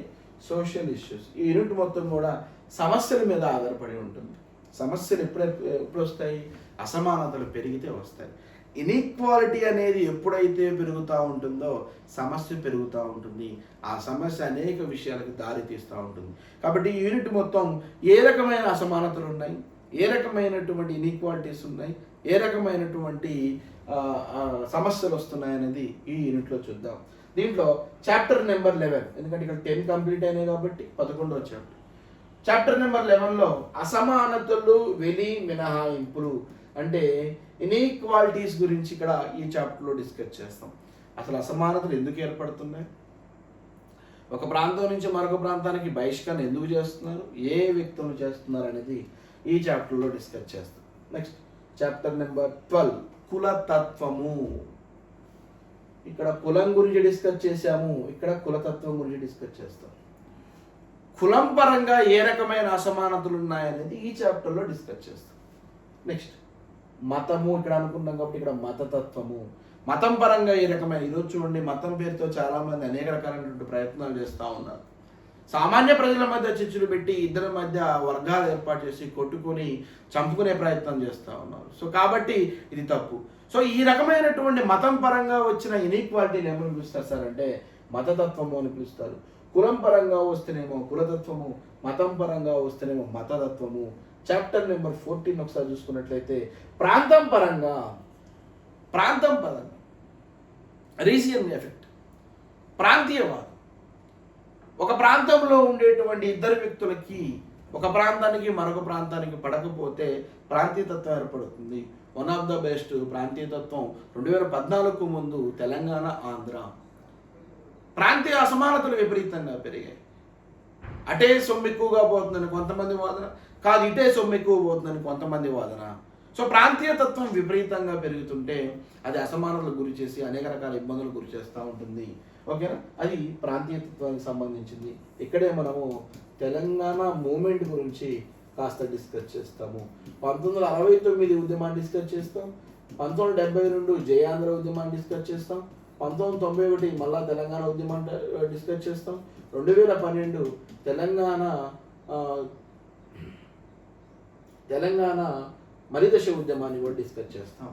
Social issues. ఈ యూనిట్ మొత్తం కూడా సమస్యల మీద ఆధారపడి ఉంటుంది. సమస్యలు ఎప్పుడు వస్తాయి? అసమానతలు పెరిగితే వస్తాయి. ఇన్ఈక్వాలిటీ అనేది ఎప్పుడైతే పెరుగుతూ ఉంటుందో సమస్య పెరుగుతూ ఉంటుంది. ఆ సమస్య అనేక విషయాలకు దారి తీస్తూ ఉంటుంది. కాబట్టి ఈ యూనిట్ మొత్తం ఏ రకమైన అసమానతలు ఉన్నాయి, ఏ రకమైనటువంటి ఇన్ఈక్వాలిటీస్ ఉన్నాయి, ఏ రకమైనటువంటి సమస్యలు వస్తున్నాయి అనేది ఈ యూనిట్లో చూద్దాం. దీంట్లో చాప్టర్ నెంబర్ 11, ఎందుకంటే ఇక్కడ 10 కంప్లీట్ అయినాయి కాబట్టి 11వ చాప్టర్. చాప్టర్ నెంబర్ 11లో అసమానతలు వెలి మినహాయింపులు అంటే ఇన్ఈక్వాలిటీస్ గురించి ఇక్కడ ఈ చాప్టర్లో డిస్కస్ చేస్తాం. అసలు అసమానతలు ఎందుకు ఏర్పడుతున్నాయి, ఒక ప్రాంతం నుంచి మరొక ప్రాంతానికి బహిష్కరణ ఎందుకు చేస్తున్నారు, ఏ వ్యక్తులు చేస్తున్నారు అనేది ఈ చాప్టర్లో డిస్కస్ చేస్తాం. Next chapter number 12 కులతత్వము. ఇక్కడ కులం గురించి డిస్కస్ చేశాము, ఇక్కడ కులతత్వం గురించి డిస్కస్ చేస్తాం. కులం పరంగా ఏ రకమైన అసమానతలు ఉన్నాయనేది ఈ చాప్టర్లో డిస్కస్ చేస్తాం. నెక్స్ట్ మతము, ఇక్కడ అనుకున్నాం కాబట్టి ఇక్కడ మతతత్వము. మతం పరంగా ఏ రకమైన, ఈరోజు చూడండి మతం పేరుతో చాలామంది అనేక రకాలైనటువంటి ప్రయత్నాలు చేస్తూ ఉన్నారు. సామాన్య ప్రజల మధ్య చిచ్చులు పెట్టి ఇద్దరి మధ్య వర్గాలు ఏర్పాటు చేసి కొట్టుకొని చంపుకునే ప్రయత్నం చేస్తూ ఉన్నారు. సో కాబట్టి ఇది తప్పు. సో ఈ రకమైనటువంటి మతం పరంగా వచ్చిన ఇన్ఈక్వాలిటీని ఏమని పిలుస్తారు సార్ అంటే మతతత్వము అని పిలుస్తారు. కులం పరంగా వస్తేనేమో కులతత్వము, మతం పరంగా వస్తేనేమో మతతత్వము. చాప్టర్ నెంబర్ 14 ఒకసారి చూసుకున్నట్లయితే ప్రాంతం పరంగా రీజియన్ ఎఫెక్ట్, ప్రాంతీయవాదం. ఒక ప్రాంతంలో ఉండేటువంటి ఇద్దరు వ్యక్తులకి ఒక ప్రాంతానికి మరొక ప్రాంతానికి పడకపోతే ప్రాంతీయతత్వం ఏర్పడుతుంది. వన్ ఆఫ్ ద బెస్ట్ ప్రాంతీయతత్వం 2014కు ముందు తెలంగాణ, ఆంధ్ర. ప్రాంతీయ అసమానతలు విపరీతంగా పెరిగాయి. అటే సొమ్ము ఎక్కువగా పోతుందని కొంతమంది వాదన, కాదు ఇటే సొమ్ము ఎక్కువ పోతుందని కొంతమంది వాదన. సో ప్రాంతీయతత్వం విపరీతంగా పెరుగుతుంటే అది అసమానతలకు గురి చేసి అనేక రకాల ఇబ్బందులకు గురి చేస్తూ ఉంటుంది. ఓకేనా? అది ప్రాంతీయతత్వానికి సంబంధించింది. ఇక్కడే మనము తెలంగాణ మూమెంట్ గురించి కాస్త డిస్కస్ చేస్తాము. 1969 ఉద్యమాన్ని డిస్కస్ చేస్తాం, 1972 జయాంధ్ర ఉద్యమాన్ని డిస్కస్ చేస్తాం, 1991 మళ్ళా తెలంగాణ ఉద్యమాన్ని డిస్కస్ చేస్తాం, 2012 తెలంగాణ మలిదశ ఉద్యమాన్ని కూడా డిస్కస్ చేస్తాం.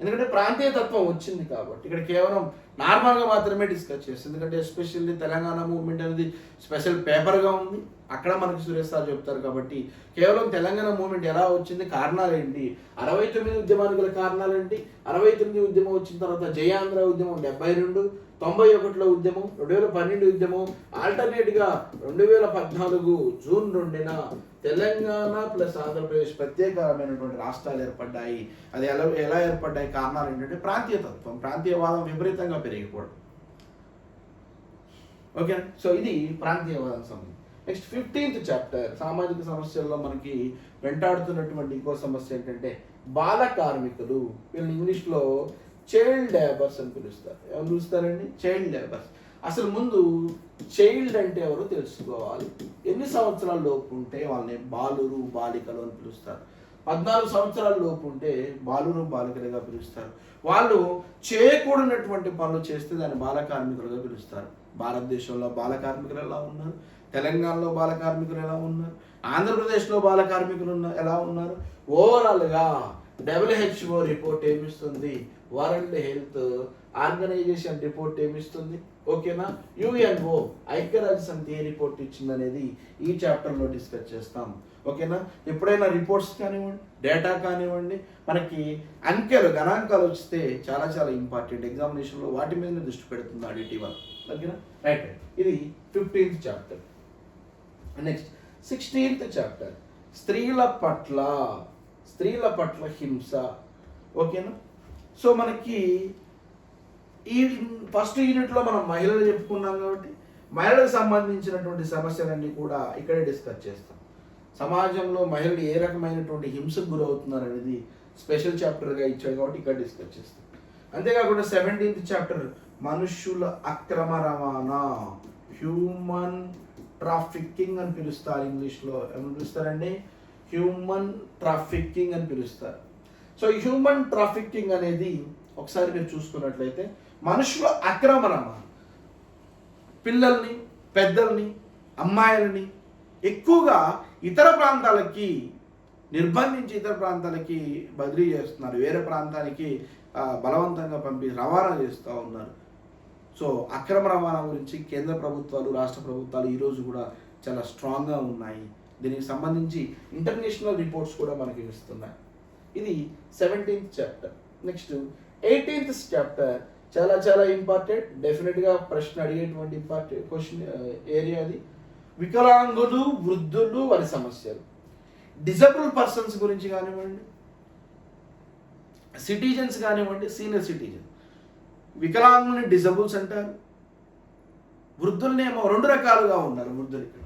ఎందుకంటే ప్రాంతీయ తత్వం వచ్చింది కాబట్టి ఇక్కడ కేవలం నార్మల్గా మాత్రమే డిస్కస్ చేస్తుంది. ఎందుకంటే ఎస్పెషల్లీ తెలంగాణ మూవ్మెంట్ అనేది స్పెషల్ పేపర్గా ఉంది, అక్కడ మనకి సురేష్ సార్ చెప్తారు. కాబట్టి కేవలం తెలంగాణ మూవ్మెంట్ ఎలా వచ్చింది, కారణాలు ఏంటి, 69 ఉద్యమానికి గల కారణాలు ఏంటి, 69 ఉద్యమం వచ్చిన తర్వాత జయాంధ్ర ఉద్యమం 72, 91లో ఉద్యమం, 2012 ఉద్యమం, ఆల్టర్నేట్గా 2014 జూన్ 2న తెలంగాణ ప్లస్ ఆంధ్రప్రదేశ్ ప్రత్యేకమైనటువంటి రాష్ట్రాలు ఏర్పడ్డాయి. అది ఎలా ఏర్పడ్డాయి, కారణాలు ఏంటంటే ప్రాంతీయతత్వం, ప్రాంతీయవాదం విపరీతంగా పెరిగిపోవడం. ఓకే, సో ఇది ప్రాంతీయవాదం సంబంధించి. నెక్స్ట్ 15th చాప్టర్ సామాజిక సమస్యల్లో మనకి వెంటాడుతున్నటువంటి ఇంకో సమస్య ఏంటంటే బాల కార్మికులు. వీళ్ళని ఇంగ్లీష్లో చైల్డ్ లేబర్స్ అని పిలుస్తారు. ఎవరు పిలుస్తారండి? Child labours. అసలు ముందు చైల్డ్ అంటే ఎవరో తెలుసుకోవాలి. ఎన్ని సంవత్సరాల లోపు ఉంటే వాళ్ళని బాలురు బాలికలు అని పిలుస్తారు. 14 సంవత్సరాల లోపు ఉంటే బాలురు బాలికలుగా పిలుస్తారు. వాళ్ళు చేయకూడనటువంటి పనులు చేస్తే దాన్ని బాల కార్మికులుగా పిలుస్తారు. భారతదేశంలో బాల కార్మికులు ఎలా ఉన్నారు, తెలంగాణలో బాల కార్మికులు ఎలా ఉన్నారు, ఆంధ్రప్రదేశ్లో బాల కార్మికులు ఎలా ఉన్నారు, ఓవరాల్గా WHO రిపోర్ట్ ఏమిస్తుంది, వరల్డ్ హెల్త్ ఆర్గనైజేషన్ రిపోర్ట్ ఏమిస్తుంది, ఓకేనా. యుఎన్ఓ ఐక్యరాజ్య సమితి ఏ రిపోర్ట్ ఇచ్చింది అనేది ఈ చాప్టర్లో డిస్కస్ చేస్తాం, ఓకేనా. ఎప్పుడైనా రిపోర్ట్స్ కానివ్వండి, డేటా కానివ్వండి, మనకి అంకెలు గణాంకాలు వస్తే చాలా చాలా ఇంపార్టెంట్. ఎగ్జామినేషన్లో వాటి మీదనే దృష్టి పెడుతుంది ఆడిటి వల్ల, ఓకేనా. రైట్, ఇది 15th chapter. Next 16th chapter స్త్రీల పట్ల హింస, ఓకేనా. సో మనకి ఈ ఫస్ట్ యూనిట్లో మనం మహిళలు చెప్పుకున్నాం కాబట్టి మహిళలకు సంబంధించినటువంటి సమస్యలన్నీ కూడా ఇక్కడే డిస్కస్ చేస్తాం. సమాజంలో మహిళలు ఏ రకమైనటువంటి హింసకు గురవుతున్నారు అనేది స్పెషల్ చాప్టర్గా ఇచ్చాడు కాబట్టి ఇక్కడ డిస్కస్ చేస్తాం. అంతేకాకుండా 17th చాప్టర్ మనుష్యుల అక్రమ రవాణా, హ్యూమన్ ట్రాఫికింగ్ అని పిలుస్తారు. ఇంగ్లీష్లో ఏమని పిలుస్తారండి, హ్యూమన్ ట్రాఫికింగ్ అని పిలుస్తారు. సో ఈ హ్యూమన్ ట్రాఫికింగ్ అనేది ఒకసారి మీరు చూసుకున్నట్లయితే మనుషుల అక్రమ రవాణా, పిల్లల్ని, పెద్దల్ని, అమ్మాయిలని ఎక్కువగా ఇతర ప్రాంతాలకి నిర్బంధించి ఇతర ప్రాంతాలకి బదిలీ చేస్తున్నారు, వేరే ప్రాంతానికి బలవంతంగా రవాణా చేస్తూ ఉన్నారు. సో అక్రమ రవాణా గురించి కేంద్ర ప్రభుత్వాలు, రాష్ట్ర ప్రభుత్వాలు ఈరోజు కూడా చాలా స్ట్రాంగ్గా ఉన్నాయి. దీనికి సంబంధించి ఇంటర్నేషనల్ రిపోర్ట్స్ కూడా మనకి ఇస్తున్నాయి. ఇది 17th chapter. Next 18th chapter చాలా చాలా ఇంపార్టెంట్, డెఫినెట్గా ప్రశ్న అడిగేటువంటి ఇంపార్టెంట్ క్వశ్చన్ ఏరియా అది. వికలాంగులు, వృద్ధులు, వారి సమస్యలు. డిజబుల్ పర్సన్స్ గురించి కానివ్వండి, సిటిజన్స్ కానివ్వండి, సీనియర్ సిటిజన్. వికలాంగుల్ని డిజబుల్స్ అంటారు, వృద్ధులనేమో రెండు రకాలుగా ఉన్నారు. వృద్ధులు ఇక్కడ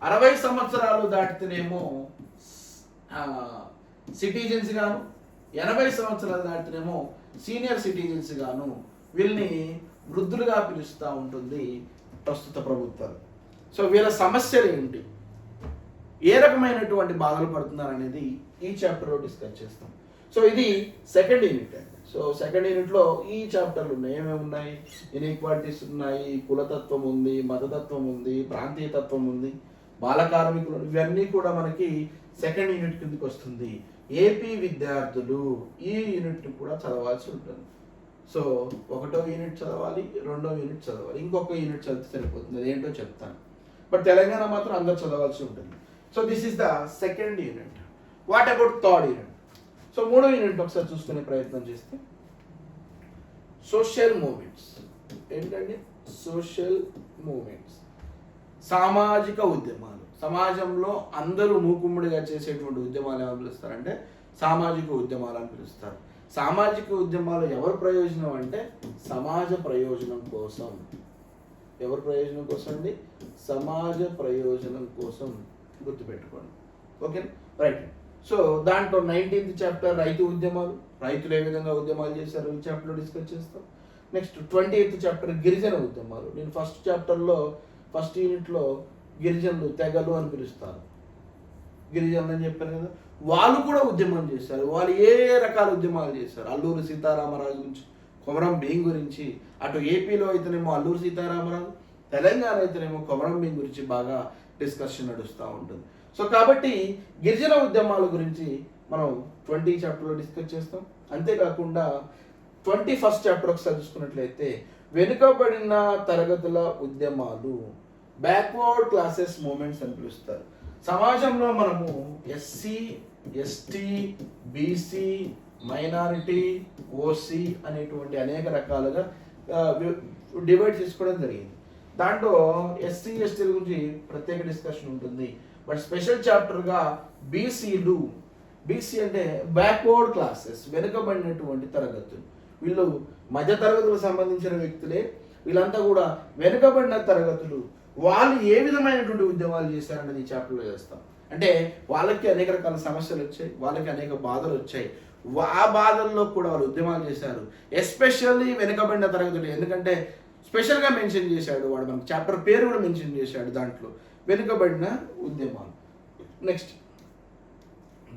60 సంవత్సరాలు దాటితేనేమో సిటిజన్స్ గాను, 80 సంవత్సరాలు దాటితేనేమో సీనియర్ సిటిజన్స్ గాను వీళ్ళని వృద్ధులుగా పిలుస్తూ ఉంటుంది ప్రస్తుత ప్రభుత్వాలు. సో వీళ్ళ సమస్యలు ఏంటి, ఏ రకమైనటువంటి బాధలు పడుతున్నారు అనేది ఈ చాప్టర్లో డిస్కస్ చేస్తాం. సో ఇది సెకండ్ యూనిట్ అండి. సో సెకండ్ యూనిట్లో ఈ చాప్టర్లు ఉన్నాయి. ఏమేమి ఉన్నాయి, ఇన్ఈక్వాలిటీస్ ఉన్నాయి, కులతత్వం ఉంది, మతతత్వం ఉంది, ప్రాంతీయతత్వం ఉంది, బాల కార్మికులు, ఇవన్నీ కూడా మనకి సెకండ్ యూనిట్ కిందకి వస్తుంది. ఏపీ విద్యార్థులు ఈ యూనిట్ కూడా చదవాల్సి ఉంటుంది. సో 1వ యూనిట్ చదవాలి, 2వ యూనిట్ చదవాలి, ఇంకొక యూనిట్ చదివితే సరిపోతుంది, అదేంటో చెప్తాను. బట్ తెలంగాణ మాత్రం అందరు చదవాల్సి ఉంటుంది. So this is the second unit. What about third unit? So 3వ యూనిట్ ఒకసారి చూసుకునే ప్రయత్నం చేస్తే సోషల్ మూమెంట్స్. ఏంటండి సోషల్ మూమెంట్స్? సామాజిక ఉద్యమాలు. సమాజంలో అందరూ మూకుమ్మడిగా చేసేటువంటి ఉద్యమాలు ఏమని పిలుస్తారంటే సామాజిక ఉద్యమాలు అని పిలుస్తారు. సామాజిక ఉద్యమాలు ఎవరి ప్రయోజనం అంటే సమాజ ప్రయోజనం కోసం. ఎవరి ప్రయోజనం కోసం అండి? సమాజ ప్రయోజనం కోసం. గుర్తుపెట్టుకోండి, ఓకే, రైట్. సో దాంట్లో 19th చాప్టర్ రైతు ఉద్యమాలు, రైతులు ఏ విధంగా ఉద్యమాలు చేశారు ఈ చాప్టర్లో డిస్కస్ చేస్తాం. నెక్స్ట్ 20th చాప్టర్ గిరిజన ఉద్యమాలు. నేను ఫస్ట్ యూనిట్లో గిరిజనులు, తెగలు అని పిలుస్తారు. గిరిజనులు అని చెప్పాను కదా, వాళ్ళు కూడా ఉద్యమం చేశారు. వాళ్ళు ఏ రకాల ఉద్యమాలు చేశారు? అల్లూరి సీతారామరాజు గురించి, కొమరం భీం గురించి. అటు ఏపీలో అయితేనేమో అల్లూరి సీతారామరాజు, తెలంగాణ అయితేనేమో కొమరం భీం గురించి బాగా డిస్కషన్ నడుస్తూ ఉంటుంది. సో కాబట్టి గిరిజన ఉద్యమాల గురించి మనం 20 చాప్టర్లో డిస్కస్ చేస్తాం. అంతేకాకుండా 21st చాప్టర్ ఒకసారి చూసుకున్నట్లయితే వెనుకబడిన తరగతుల ఉద్యమాలు, బ్యాక్వర్డ్ క్లాసెస్ మూమెంట్స్ అని పిలుస్తారు. సమాజంలో మనము SC, ST, BC, minority, OC అనేటువంటి అనేక రకాలుగా డివైడ్ చేసుకోవడం జరిగింది. దాంట్లో ఎస్సీ, ఎస్టీల గురించి ప్రత్యేక డిస్కషన్ ఉంటుంది. బట్ స్పెషల్ చాప్టర్గా బీసీలు, బీసీ అంటే బ్యాక్వర్డ్ క్లాసెస్, వెనుకబడినటువంటి తరగతులు. వీళ్ళు మధ్య తరగతులకు సంబంధించిన వ్యక్తులే, వీళ్ళంతా కూడా వెనుకబడిన తరగతులు. వాళ్ళు ఏ విధమైనటువంటి ఉద్యమాలు చేశారన్నది ఈ చాప్టర్లో చేస్తాం. అంటే వాళ్ళకి అనేక రకాల సమస్యలు వచ్చాయి, వాళ్ళకి అనేక బాధలు వచ్చాయి. ఆ బాధల్లో కూడా వాళ్ళు ఉద్యమాలు చేశారు. ఎస్పెషల్లీ వెనుకబడిన తరగతులు, ఎందుకంటే స్పెషల్గా మెన్షన్ చేశాడు వాడు, మనకు చాప్టర్ పేరు కూడా మెన్షన్ చేశాడు దాంట్లో, వెనుకబడిన ఉద్యమాలు. నెక్స్ట్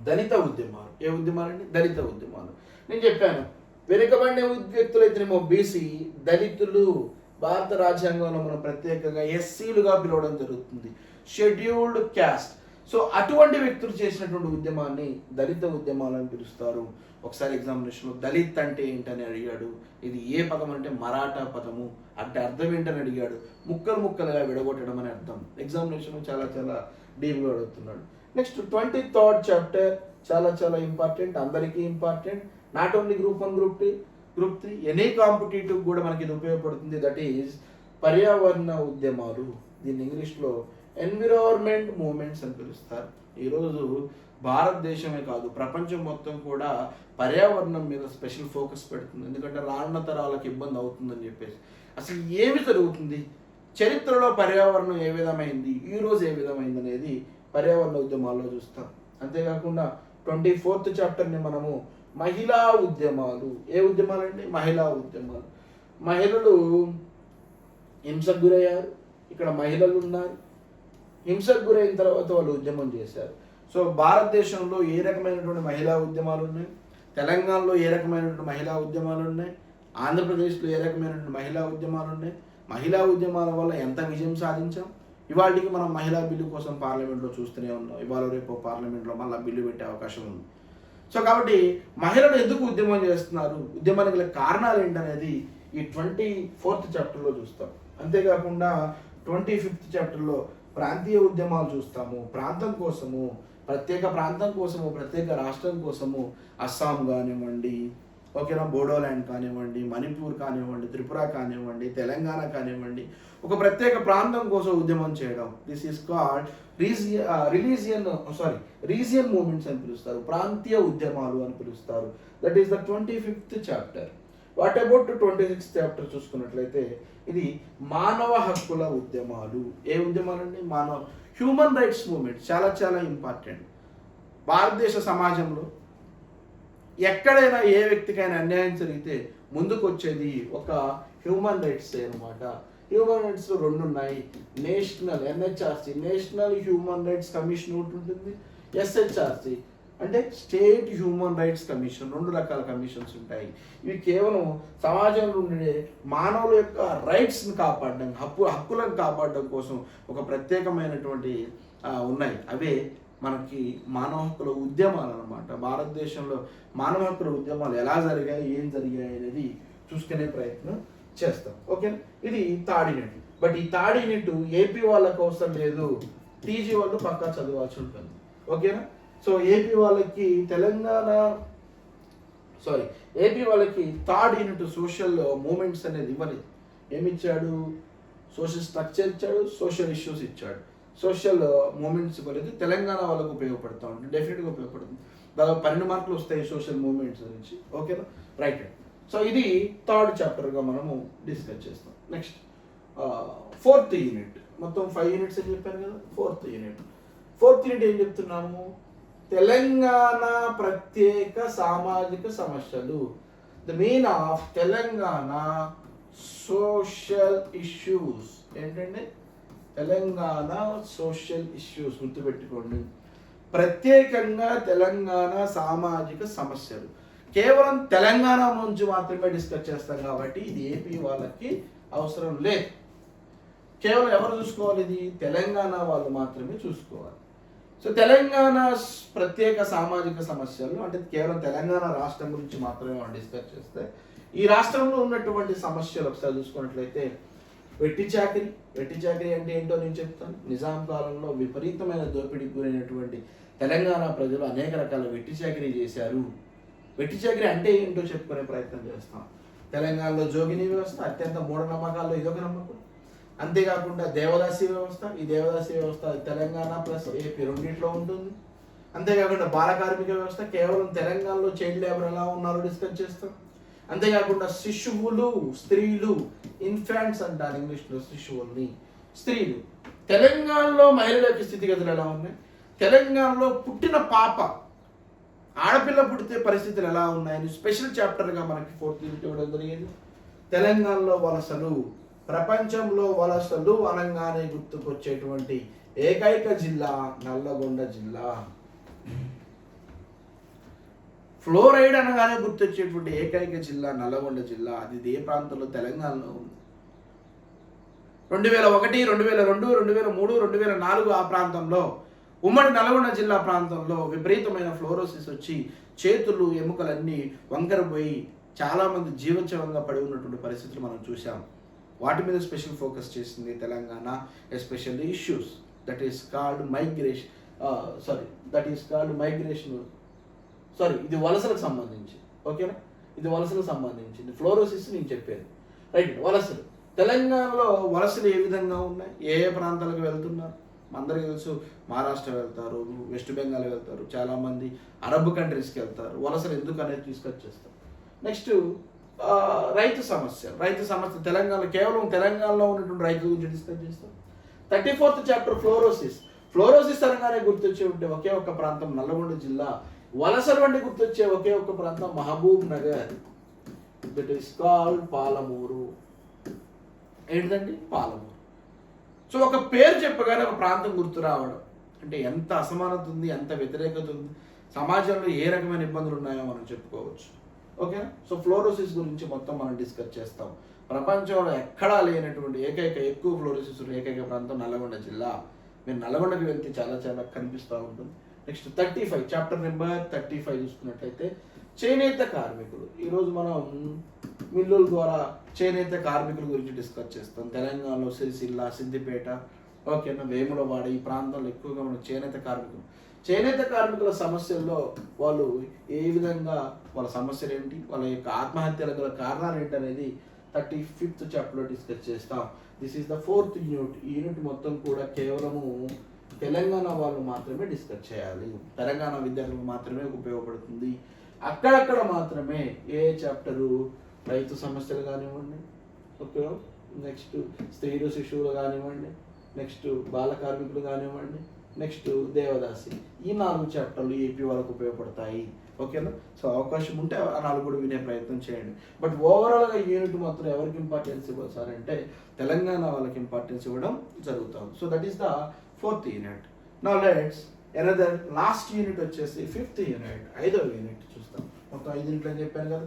దళిత ఉద్యమాలు. ఏ ఉద్యమాలు అండి? దళిత ఉద్యమాలు. నేను చెప్పాను వెనుకబడిన వ్యక్తులు అయితేనేమో బీసీ, దళితులు భారత రాజ్యాంగంలో మనం ప్రత్యేకంగా ఎస్సీలుగా పిలవడం జరుగుతుంది, షెడ్యూల్డ్ క్యాస్ట్. సో అటువంటి వ్యక్తులు చేసినటువంటి ఉద్యమాన్ని దళిత ఉద్యమాలని పిలుస్తారు. ఒకసారి ఎగ్జామినేషన్లో దళిత్ అంటే ఏంటని అడిగాడు. ఇది ఏ పదం అంటే మరాఠా పదము, అంటే అర్థం ఏంటని అడిగాడు. ముక్కలు ముక్కలుగా విడగొట్టడం అని అర్థం. ఎగ్జామినేషన్ చాలా చాలా డీప్గా అడుగుతున్నాడు. నెక్స్ట్ 23rd చాప్టర్ చాలా చాలా ఇంపార్టెంట్, అందరికీ important. Not only group 1, group 3 any competitive కూడా మనకి ఇది ఉపయోగపడుతుంది. దట్ ఈజ్ పర్యావరణ ఉద్యమాలు. దీన్ని ఇంగ్లీష్లో ఎన్విరాన్మెంట్ మూమెంట్స్ అని పిలుస్తారు. ఈరోజు భారతదేశమే కాదు ప్రపంచం మొత్తం కూడా పర్యావరణం మీద స్పెషల్ ఫోకస్ పెడుతుంది. ఎందుకంటే రానున్న తరాలకు ఇబ్బంది అవుతుందని చెప్పేసి. అసలు ఏమి జరుగుతుంది, చరిత్రలో పర్యావరణం ఏ విధమైంది, ఈరోజు ఏ విధమైంది అనేది పర్యావరణ ఉద్యమాల్లో చూస్తాం. అంతేకాకుండా 24th చాప్టర్ని మనము మహిళా ఉద్యమాలు. ఏ ఉద్యమాలు అండి? మహిళా ఉద్యమాలు. మహిళలు హింసకు గురయ్యారు, ఇక్కడ మహిళలు ఉన్నారు. హింసకు గురైన తర్వాత వాళ్ళు ఉద్యమం చేశారు. సో భారతదేశంలో ఏ రకమైనటువంటి మహిళా ఉద్యమాలు ఉన్నాయి, తెలంగాణలో ఏ రకమైనటువంటి మహిళా ఉద్యమాలు ఉన్నాయి, ఆంధ్రప్రదేశ్లో ఏ రకమైనటువంటి మహిళా ఉద్యమాలు ఉన్నాయి, మహిళా ఉద్యమాల వల్ల ఎంత విజయం సాధించాం. ఇవాళకి మనం మహిళా బిల్లు కోసం పార్లమెంట్లో చూస్తూనే ఉన్నాం. ఇవాళ రేపు పార్లమెంట్లో మళ్ళీ బిల్లు పెట్టే అవకాశం ఉంది. సో కాబట్టి మహిళలు ఎందుకు ఉద్యమం చేస్తున్నారు, ఉద్యమానికి గల కారణాలు ఏంటనేది ఈ 24th చాప్టర్లో చూస్తాం. అంతేకాకుండా 25th చాప్టర్లో ప్రాంతీయ ఉద్యమాలు చూస్తాము. ప్రాంతం కోసము, ప్రత్యేక ప్రాంతం కోసము, ప్రత్యేక రాష్ట్రం కోసము అస్సాం కానివ్వండి, ఓకేనా, బోడోల్యాండ్ కానివ్వండి, మణిపూర్ కానివ్వండి, త్రిపుర కానివ్వండి, తెలంగాణ కానివ్వండి, ఒక ప్రత్యేక ప్రాంతం కోసం ఉద్యమం చేయడం. This is called region movements అని పిలుస్తారు, ప్రాంతీయ ఉద్యమాలు అని పిలుస్తారు. That is the 25th chapter. What about 26th chapter చూసుకున్నట్లయితే ఇది మానవ హక్కుల ఉద్యమాలు. ఏ ఉద్యమాలు అండి? Human rights movement. చాలా చాలా ఇంపార్టెంట్. భారతదేశ సమాజంలో ఎక్కడైనా ఏ వ్యక్తికైనా అన్యాయం జరిగితే ముందుకు వచ్చేది ఒక హ్యూమన్ రైట్స్ అనమాట. హ్యూమన్ రైట్స్ 2 ఉన్నాయి. National NHRC, national human rights commission ఒకటి ఉంటుంది. SHRC అంటే స్టేట్ హ్యూమన్ రైట్స్ కమిషన్. 2 రకాల కమిషన్స్ ఉంటాయి. ఇవి కేవలం సమాజంలో ఉండే మానవుల యొక్క రైట్స్ని కాపాడడం, హక్కులను కాపాడడం కోసం ఒక ప్రత్యేకమైనటువంటి ఉన్నాయి. అవే మనకి మానవ హక్కుల ఉద్యమాలు అన్నమాట. భారతదేశంలో మానవ హక్కుల ఉద్యమాలు ఎలా జరిగాయి, ఏం జరిగాయి అనేది చూసుకునే ప్రయత్నం చేస్తాం. ఓకే, ఇది థర్డ్ యూనిట్. బట్ ఈ థర్డ్ యూనిట్ ఏపీ వాళ్ళకి అవసరం లేదు, టీజీ వాళ్ళు పక్కా చదవాల్సి ఉంటుంది. ఓకేనా? సో ఏపీ వాళ్ళకి ఏపీ వాళ్ళకి థర్డ్ యూనిట్ సోషల్ మూమెంట్స్ అనేది ఇవ్వలేదు. ఏమిచ్చాడు? సోషల్ స్ట్రక్చర్ ఇచ్చాడు, సోషల్ ఇష్యూస్ ఇచ్చాడు. సోషల్ మూమెంట్స్ ఇవ్వలేదు. తెలంగాణ వాళ్ళకు ఉపయోగపడతా ఉంటుంది, డెఫినెట్గా ఉపయోగపడుతుంది. దాదాపు 12 మార్కులు వస్తాయి సోషల్ మూమెంట్స్ నుంచి. ఓకేనా? రైట్. సో ఇది థర్డ్ చాప్టర్గా మనము డిస్కస్ చేస్తాం. Next 4th unit. మొత్తం 5 యూనిట్స్ అని చెప్పాను కదా. 4th యూనిట్ ఏం చెప్తున్నాము? తెలంగాణ ప్రత్యేక సామాజిక సమస్యలు. The mean of Telangana social issues. ఏంటంటే తెలంగాణ సోషల్ ఇష్యూస్ గుర్తుపెట్టుకోండి. ప్రత్యేకంగా తెలంగాణ సామాజిక సమస్యలు. కేవలం తెలంగాణ నుంచి మాత్రమే డిస్కస్ చేస్తాం కాబట్టి ఇది ఏపీ వాళ్ళకి అవసరం లేదు. కేవలం ఎవరు చూసుకోవాలి? ఇది తెలంగాణ వాళ్ళు మాత్రమే చూసుకోవాలి. సో తెలంగాణ ప్రత్యేక సామాజిక సమస్యలు అంటే కేవలం తెలంగాణ రాష్ట్రం గురించి మాత్రమే మనం డిస్కస్ చేస్తే, ఈ రాష్ట్రంలో ఉన్నటువంటి సమస్యలు ఒకసారి చూసుకున్నట్లయితే వెట్టి చాకరీ అంటే ఏంటో నేను చెప్తాను. నిజాం కాలంలో విపరీతమైన దోపిడీకి గురైనటువంటి తెలంగాణ ప్రజలు అనేక రకాల వెట్టి చాకరీ చేశారు. వెట్టి చాకరీ అంటే ఏంటో చెప్పుకునే ప్రయత్నం చేస్తాం. తెలంగాణలో జోగిని వ్యవస్థ అత్యంత మూఢనమ్మకాల్లో ఇదొక నమ్మకం. అంతేకాకుండా దేవదాసి వ్యవస్థ, ఈ దేవదాసి వ్యవస్థ తెలంగాణ ప్లస్ ఏపీ రెండింటిలో ఉంటుంది. అంతేకాకుండా బాల కార్మిక వ్యవస్థ, కేవలం తెలంగాణలో చైల్డ్ లేబర్ ఎలా ఉన్నారో డిస్కస్ చేస్తాం. అంతేకాకుండా శిశువులు, స్త్రీలు, ఇన్ఫాంట్స్ అంటారు ఇంగ్లీష్లో శిశువుల్ని, స్త్రీలు. తెలంగాణలో మహిళల యొక్క స్థితిగతులు ఎలా ఉన్నాయి, తెలంగాణలో పుట్టిన పాప ఆడపిల్ల పుడితే పరిస్థితులు ఎలా ఉన్నాయని స్పెషల్ చాప్టర్గా మనకి 4th యూనిట్ ఇవ్వడం జరిగింది. తెలంగాణలో వలసలు. ప్రపంచంలో వలసలు అనగానే గుర్తుకొచ్చేటువంటి ఏకైక జిల్లా నల్లగొండ జిల్లా. ఫ్లోరైడ్ అనగానే గుర్తొచ్చేటువంటి ఏకైక జిల్లా నల్లగొండ జిల్లా. అది ఏ ప్రాంతంలో? తెలంగాణలో ఉంది. 2001, 2002, 2003, 2004 ఆ ప్రాంతంలో ఉమ్మడి నల్గొండ జిల్లా ప్రాంతంలో విపరీతమైన ఫ్లోరోసిస్ వచ్చి చేతులు ఎముకలన్నీ వంకరపోయి చాలామంది జీవోత్సవంగా పడి ఉన్నటువంటి పరిస్థితులు మనం చూసాం. వాటి మీద స్పెషల్ ఫోకస్ చేసింది Telangana, especially issues that is called migration ఇది వలసలకు సంబంధించి. ఓకేనా, ఇది వలసలకు సంబంధించింది. ఫ్లోరోసిస్ నేను చెప్పేది రైట్. వలసలు తెలంగాణలో వలసలు ఏ విధంగా ఉన్నాయి, ఏ ఏ ప్రాంతాలకు వెళ్తున్నారు అందరికీ తెలుసు. మహారాష్ట్ర వెళ్తారు, వెస్ట్ బెంగాల్ వెళ్తారు, చాలామంది అరబ్ కంట్రీస్కి వెళ్తారు. వలసలు ఎందుకు అనేది తీసుకొచ్చేస్తారు. నెక్స్ట్ రైతు సమస్య తెలంగాణ, కేవలం తెలంగాణలో ఉన్నటువంటి రైతు గురించి డిస్కస్ చేస్తాం. 34th చాప్టర్ ఫ్లోరోసిస్ అనగానే గుర్తొచ్చే ఉంటే ఒకే ఒక్క ప్రాంతం నల్గొండ జిల్లా. వలసలు వంటి గుర్తొచ్చే ఒకే ఒక్క ప్రాంతం Mahbubnagar, that is called Palamuru. ఏంటిదండి? పాలమూరు. సో ఒక పేరు చెప్పగానే ఒక ప్రాంతం గుర్తు రావడం అంటే ఎంత అసమానత ఉంది, ఎంత వ్యతిరేకత ఉంది, సమాజంలో ఏ రకమైన ఇబ్బందులు ఉన్నాయో మనం చెప్పుకోవచ్చు. ఓకేనా. సో ఫ్లోరోసిస్ గురించి మొత్తం మనం డిస్కస్ చేస్తాం. ప్రపంచంలో ఎక్కడా లేనటువంటి ఎక్కువ ఫ్లోరోసిస్ ఉన్న ఏకైక ప్రాంతం నల్గొండ జిల్లా. మీరు నల్గొండకి వెళ్తే చాలా చాలా కనిపిస్తూ ఉంటుంది. నెక్స్ట్ 35 చాప్టర్ నెంబర్ 35 చూసుకున్నట్లయితే చేనేత కార్మికులు. ఈరోజు మనం మిల్లుల ద్వారా చేనేత కార్మికుల గురించి డిస్కస్ చేస్తాం. తెలంగాణలో సిరిసిల్ల, సిద్దిపేట, ఓకేనా, వేములవాడ ఈ ప్రాంతంలో ఎక్కువగా మన చేనేత కార్మికుల సమస్యల్లో వాళ్ళు ఏ విధంగా, వాళ్ళ సమస్యలు ఏంటి, వాళ్ళ యొక్క ఆత్మహత్యల గల కారణాలు ఏంటి అనేది 35th చాప్టర్లో డిస్కస్ చేస్తాం. This is the 4th unit. ఈ యూనిట్ మొత్తం కూడా కేవలము తెలంగాణ వాళ్ళు మాత్రమే డిస్కస్ చేయాలి. తెలంగాణ విద్యార్థులకు మాత్రమే ఉపయోగపడుతుంది. అక్కడక్కడ మాత్రమే ఏ చాప్టరు రైతు సమస్యలు కానివ్వండి, ఓకే, నెక్స్ట్ స్త్రీలు శిశువులు కానివ్వండి, నెక్స్ట్ బాల కార్మికులు కానివ్వండి, నెక్స్ట్ దేవదాసి, ఈ 4 చాప్టర్లు ఏపీ వాళ్ళకు ఉపయోగపడతాయి. ఓకేనా. సో అవకాశం ఉంటే ఆ 4 కూడా వినే ప్రయత్నం చేయండి. బట్ ఓవరాల్గా యూనిట్ మాత్రం ఎవరికి ఇంపార్టెన్స్ ఇవ్వాలి సార్ అంటే తెలంగాణ వాళ్ళకి ఇంపార్టెన్స్ ఇవ్వడం జరుగుతుంది. So that is the 4th unit. Now let's another last unit వచ్చేసి 5th యూనిట్, 5వ యూనిట్ చూస్తాం. మొత్తం 5 యూనిట్లు అని చెప్పాను కదా.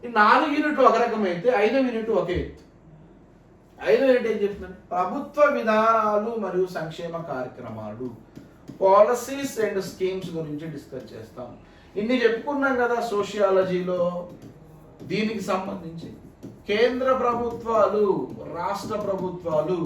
ఈ 4 యూనిట్లు ఒక రకమైతే 5వ యూనిట్ ఒకే ఎత్తు. 5వ యూనిట్ ఏం చెప్తున్నాను? ప్రభుత్వ విధానాలు మరియు సంక్షేమ కార్యక్రమాలు, పాలసీస్ అండ్ స్కీమ్స్ గురించి డిస్కస్ చేస్తాం. ఇన్ని చెప్పుకున్నాం కదా సోషియాలజీలో. దీనికి సంబంధించి కేంద్ర ప్రభుత్వాలు, రాష్ట్ర ప్రభుత్వాలు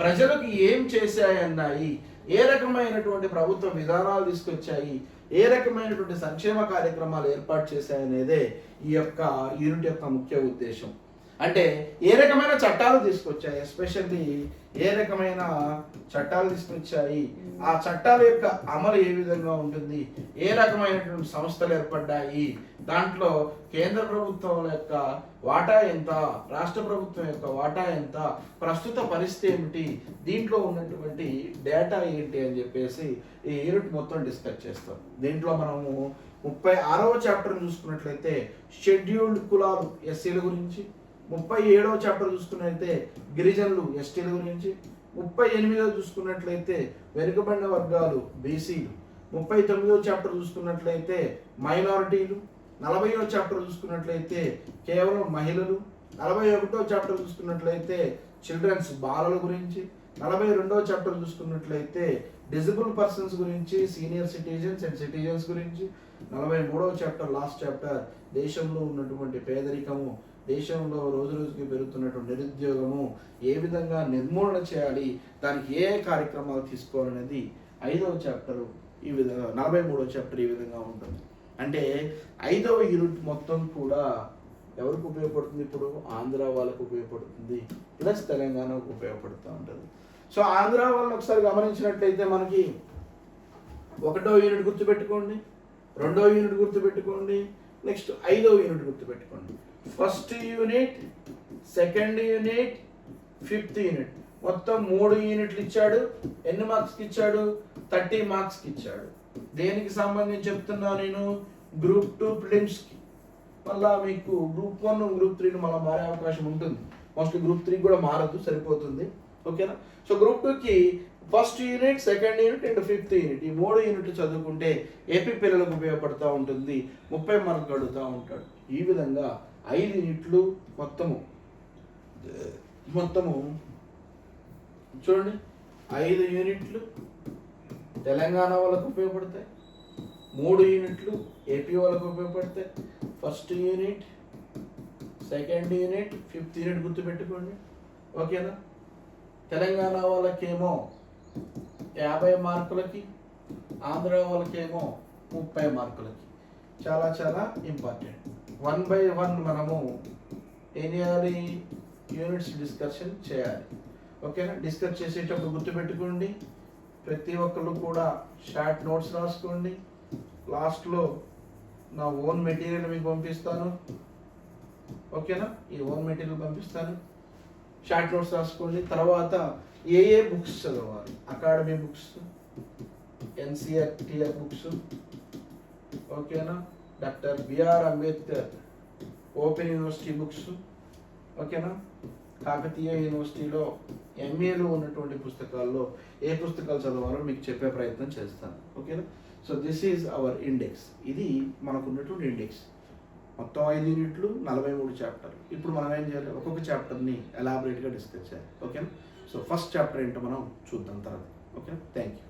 ప్రజలకు ఏం చేశాయన్నాయి, ఏ రకమైనటువంటి ప్రభుత్వ విధానాలు తీసుకొచ్చాయి, ఏ రకమైనటువంటి సంక్షేమ కార్యక్రమాలు ఏర్పాటు చేశాయనేదే ఈ యొక్క యూనిట్ యొక్క ముఖ్య ఉద్దేశం. అంటే ఏ రకమైన చట్టాలు తీసుకొచ్చాయి, ఎస్పెషల్లీ ఏ రకమైన చట్టాలు తీసుకొచ్చాయి, ఆ చట్టాల యొక్క అమలు ఏ విధంగా ఉంటుంది, ఏ రకమైనటువంటి సంస్థలు ఏర్పడ్డాయి, దాంట్లో కేంద్ర ప్రభుత్వం యొక్క వాటా ఎంత, రాష్ట్ర ప్రభుత్వం యొక్క వాటా ఎంత, ప్రస్తుత పరిస్థితి ఏమిటి, దీంట్లో ఉన్నటువంటి డేటా ఏంటి అని చెప్పేసి ఈ యూనిట్ మొత్తం డిస్కస్ చేస్తాం. దీంట్లో మనము 36వ చాప్టర్ చూసుకున్నట్లయితే షెడ్యూల్డ్ కులాలు ఎస్సీల గురించి, 37వ చాప్టర్ చూసుకున్నట్లయితే గిరిజనులు ఎస్టీల గురించి, 38వ చూసుకున్నట్లయితే వెనుకబడిన వర్గాలు బీసీలు, 39వ చాప్టర్ చూసుకున్నట్లయితే మైనారిటీలు, 40వ చాప్టర్ చూసుకున్నట్లయితే కేవలం మహిళలు, 41వ చాప్టర్ చూసుకున్నట్లయితే చిల్డ్రన్స్ బాలల గురించి, 42వ చాప్టర్ చూసుకున్నట్లయితే డిజబుల్ పర్సన్స్ గురించి, సీనియర్ సిటిజన్స్ అండ్ సిటిజన్స్ గురించి, 43వ చాప్టర్ లాస్ట్ చాప్టర్ దేశంలో ఉన్నటువంటి పేదరికము, దేశంలో రోజు రోజుకి పెరుగుతున్నటువంటి నిరుద్యోగము ఏ విధంగా నిర్మూలన చేయాలి, దానికి ఏ కార్యక్రమాలు తీసుకోవాలనేది 5వ చాప్టర్ ఈ విధంగా, 43వ చాప్టర్ ఈ విధంగా ఉంటుంది. అంటే 5వ యూనిట్ మొత్తం కూడా ఎవరికి ఉపయోగపడుతుంది? ఇప్పుడు ఆంధ్ర వాళ్ళకు ఉపయోగపడుతుంది, ప్లస్ తెలంగాణకు ఉపయోగపడుతూ ఉంటుంది. సో ఆంధ్ర వాళ్ళని ఒకసారి గమనించినట్లయితే మనకి 1వ యూనిట్ గుర్తుపెట్టుకోండి, 2వ యూనిట్ గుర్తుపెట్టుకోండి, నెక్స్ట్ 5వ యూనిట్ గుర్తుపెట్టుకోండి. First unit, second unit, 5th unit, మొత్తం 3 యూనిట్లు ఇచ్చాడు. ఎన్ని మార్క్స్కి ఇచ్చాడు? 30 మార్క్స్కి ఇచ్చాడు. దేనికి సంబంధించి చెప్తున్నా నేను? గ్రూప్ 2 ప్రిలిమ్స్కి. మళ్ళీ మీకు గ్రూప్ 1, గ్రూప్ 3 మళ్ళీ మారే అవకాశం ఉంటుంది. మోస్ట్లీ గ్రూప్ 3 కూడా మారదు, సరిపోతుంది. ఓకేనా. సో గ్రూప్ 2కి first unit, second unit and 5th unit, ఈ 3 యూనిట్లు చదువుకుంటే ఏపీ పిల్లలకు ఉపయోగపడుతూ ఉంటుంది. 30 మార్కులు అడుగుతూ ఉంటాడు. ఈ విధంగా 5 యూనిట్లు మొత్తము చూడండి, 5 యూనిట్లు తెలంగాణ వాళ్ళకు ఉపయోగపడతాయి. 3 యూనిట్లు ఏపీ వాళ్ళకు ఉపయోగపడతాయి. First unit, second unit, 5th unit గుర్తుపెట్టుకోండి. ఓకేనా? తెలంగాణ వాళ్ళకేమో 50 మార్కులకి, ఆంధ్ర వాళ్ళకేమో 30 మార్కులకి. చాలా చాలా ఇంపార్టెంట్. 1 by 1 మనము ఏం చేయాలి? యూనిట్స్ డిస్కషన్ చేయాలి. ఓకేనా? డిస్కస్ చేసేటప్పుడు గుర్తుపెట్టుకోండి, ప్రతి ఒక్కళ్ళు కూడా షార్ట్ నోట్స్ రాసుకోండి. లాస్ట్లో నా ఓన్ మెటీరియల్ మీకు పంపిస్తాను. ఓకేనా? ఈ ఓన్ మెటీరియల్ పంపిస్తాను, షార్ట్ నోట్స్ రాసుకోండి. తర్వాత ఏ బుక్స్ చదవాలి? అకాడమీ బుక్స్, ఎన్సిఆర్టీఆర్ బుక్స్, ఓకేనా, doctor B R Ambedkar open university books, ఓకేనా, కాకతీయ యూనివర్సిటీలో ఎంఏలో ఉన్నటువంటి పుస్తకాల్లో ఏ పుస్తకాలు చదవాలో మీకు చెప్పే ప్రయత్నం చేస్తాను. ఓకేనా? So this is our index. ఇది మనకు ఉన్నటువంటి ఇండెక్స్. మొత్తం 5 యూనిట్లు, 43 చాప్టర్లు. ఇప్పుడు మనం ఏం చేయాలి? ఒక్కొక్క చాప్టర్ని ఎలాబరేట్గా డిస్కస్ చేయాలి. ఓకేనా? సో ఫస్ట్ చాప్టర్ ఏంటో మనం చూద్దాం తర్వాత. Okay, thank you.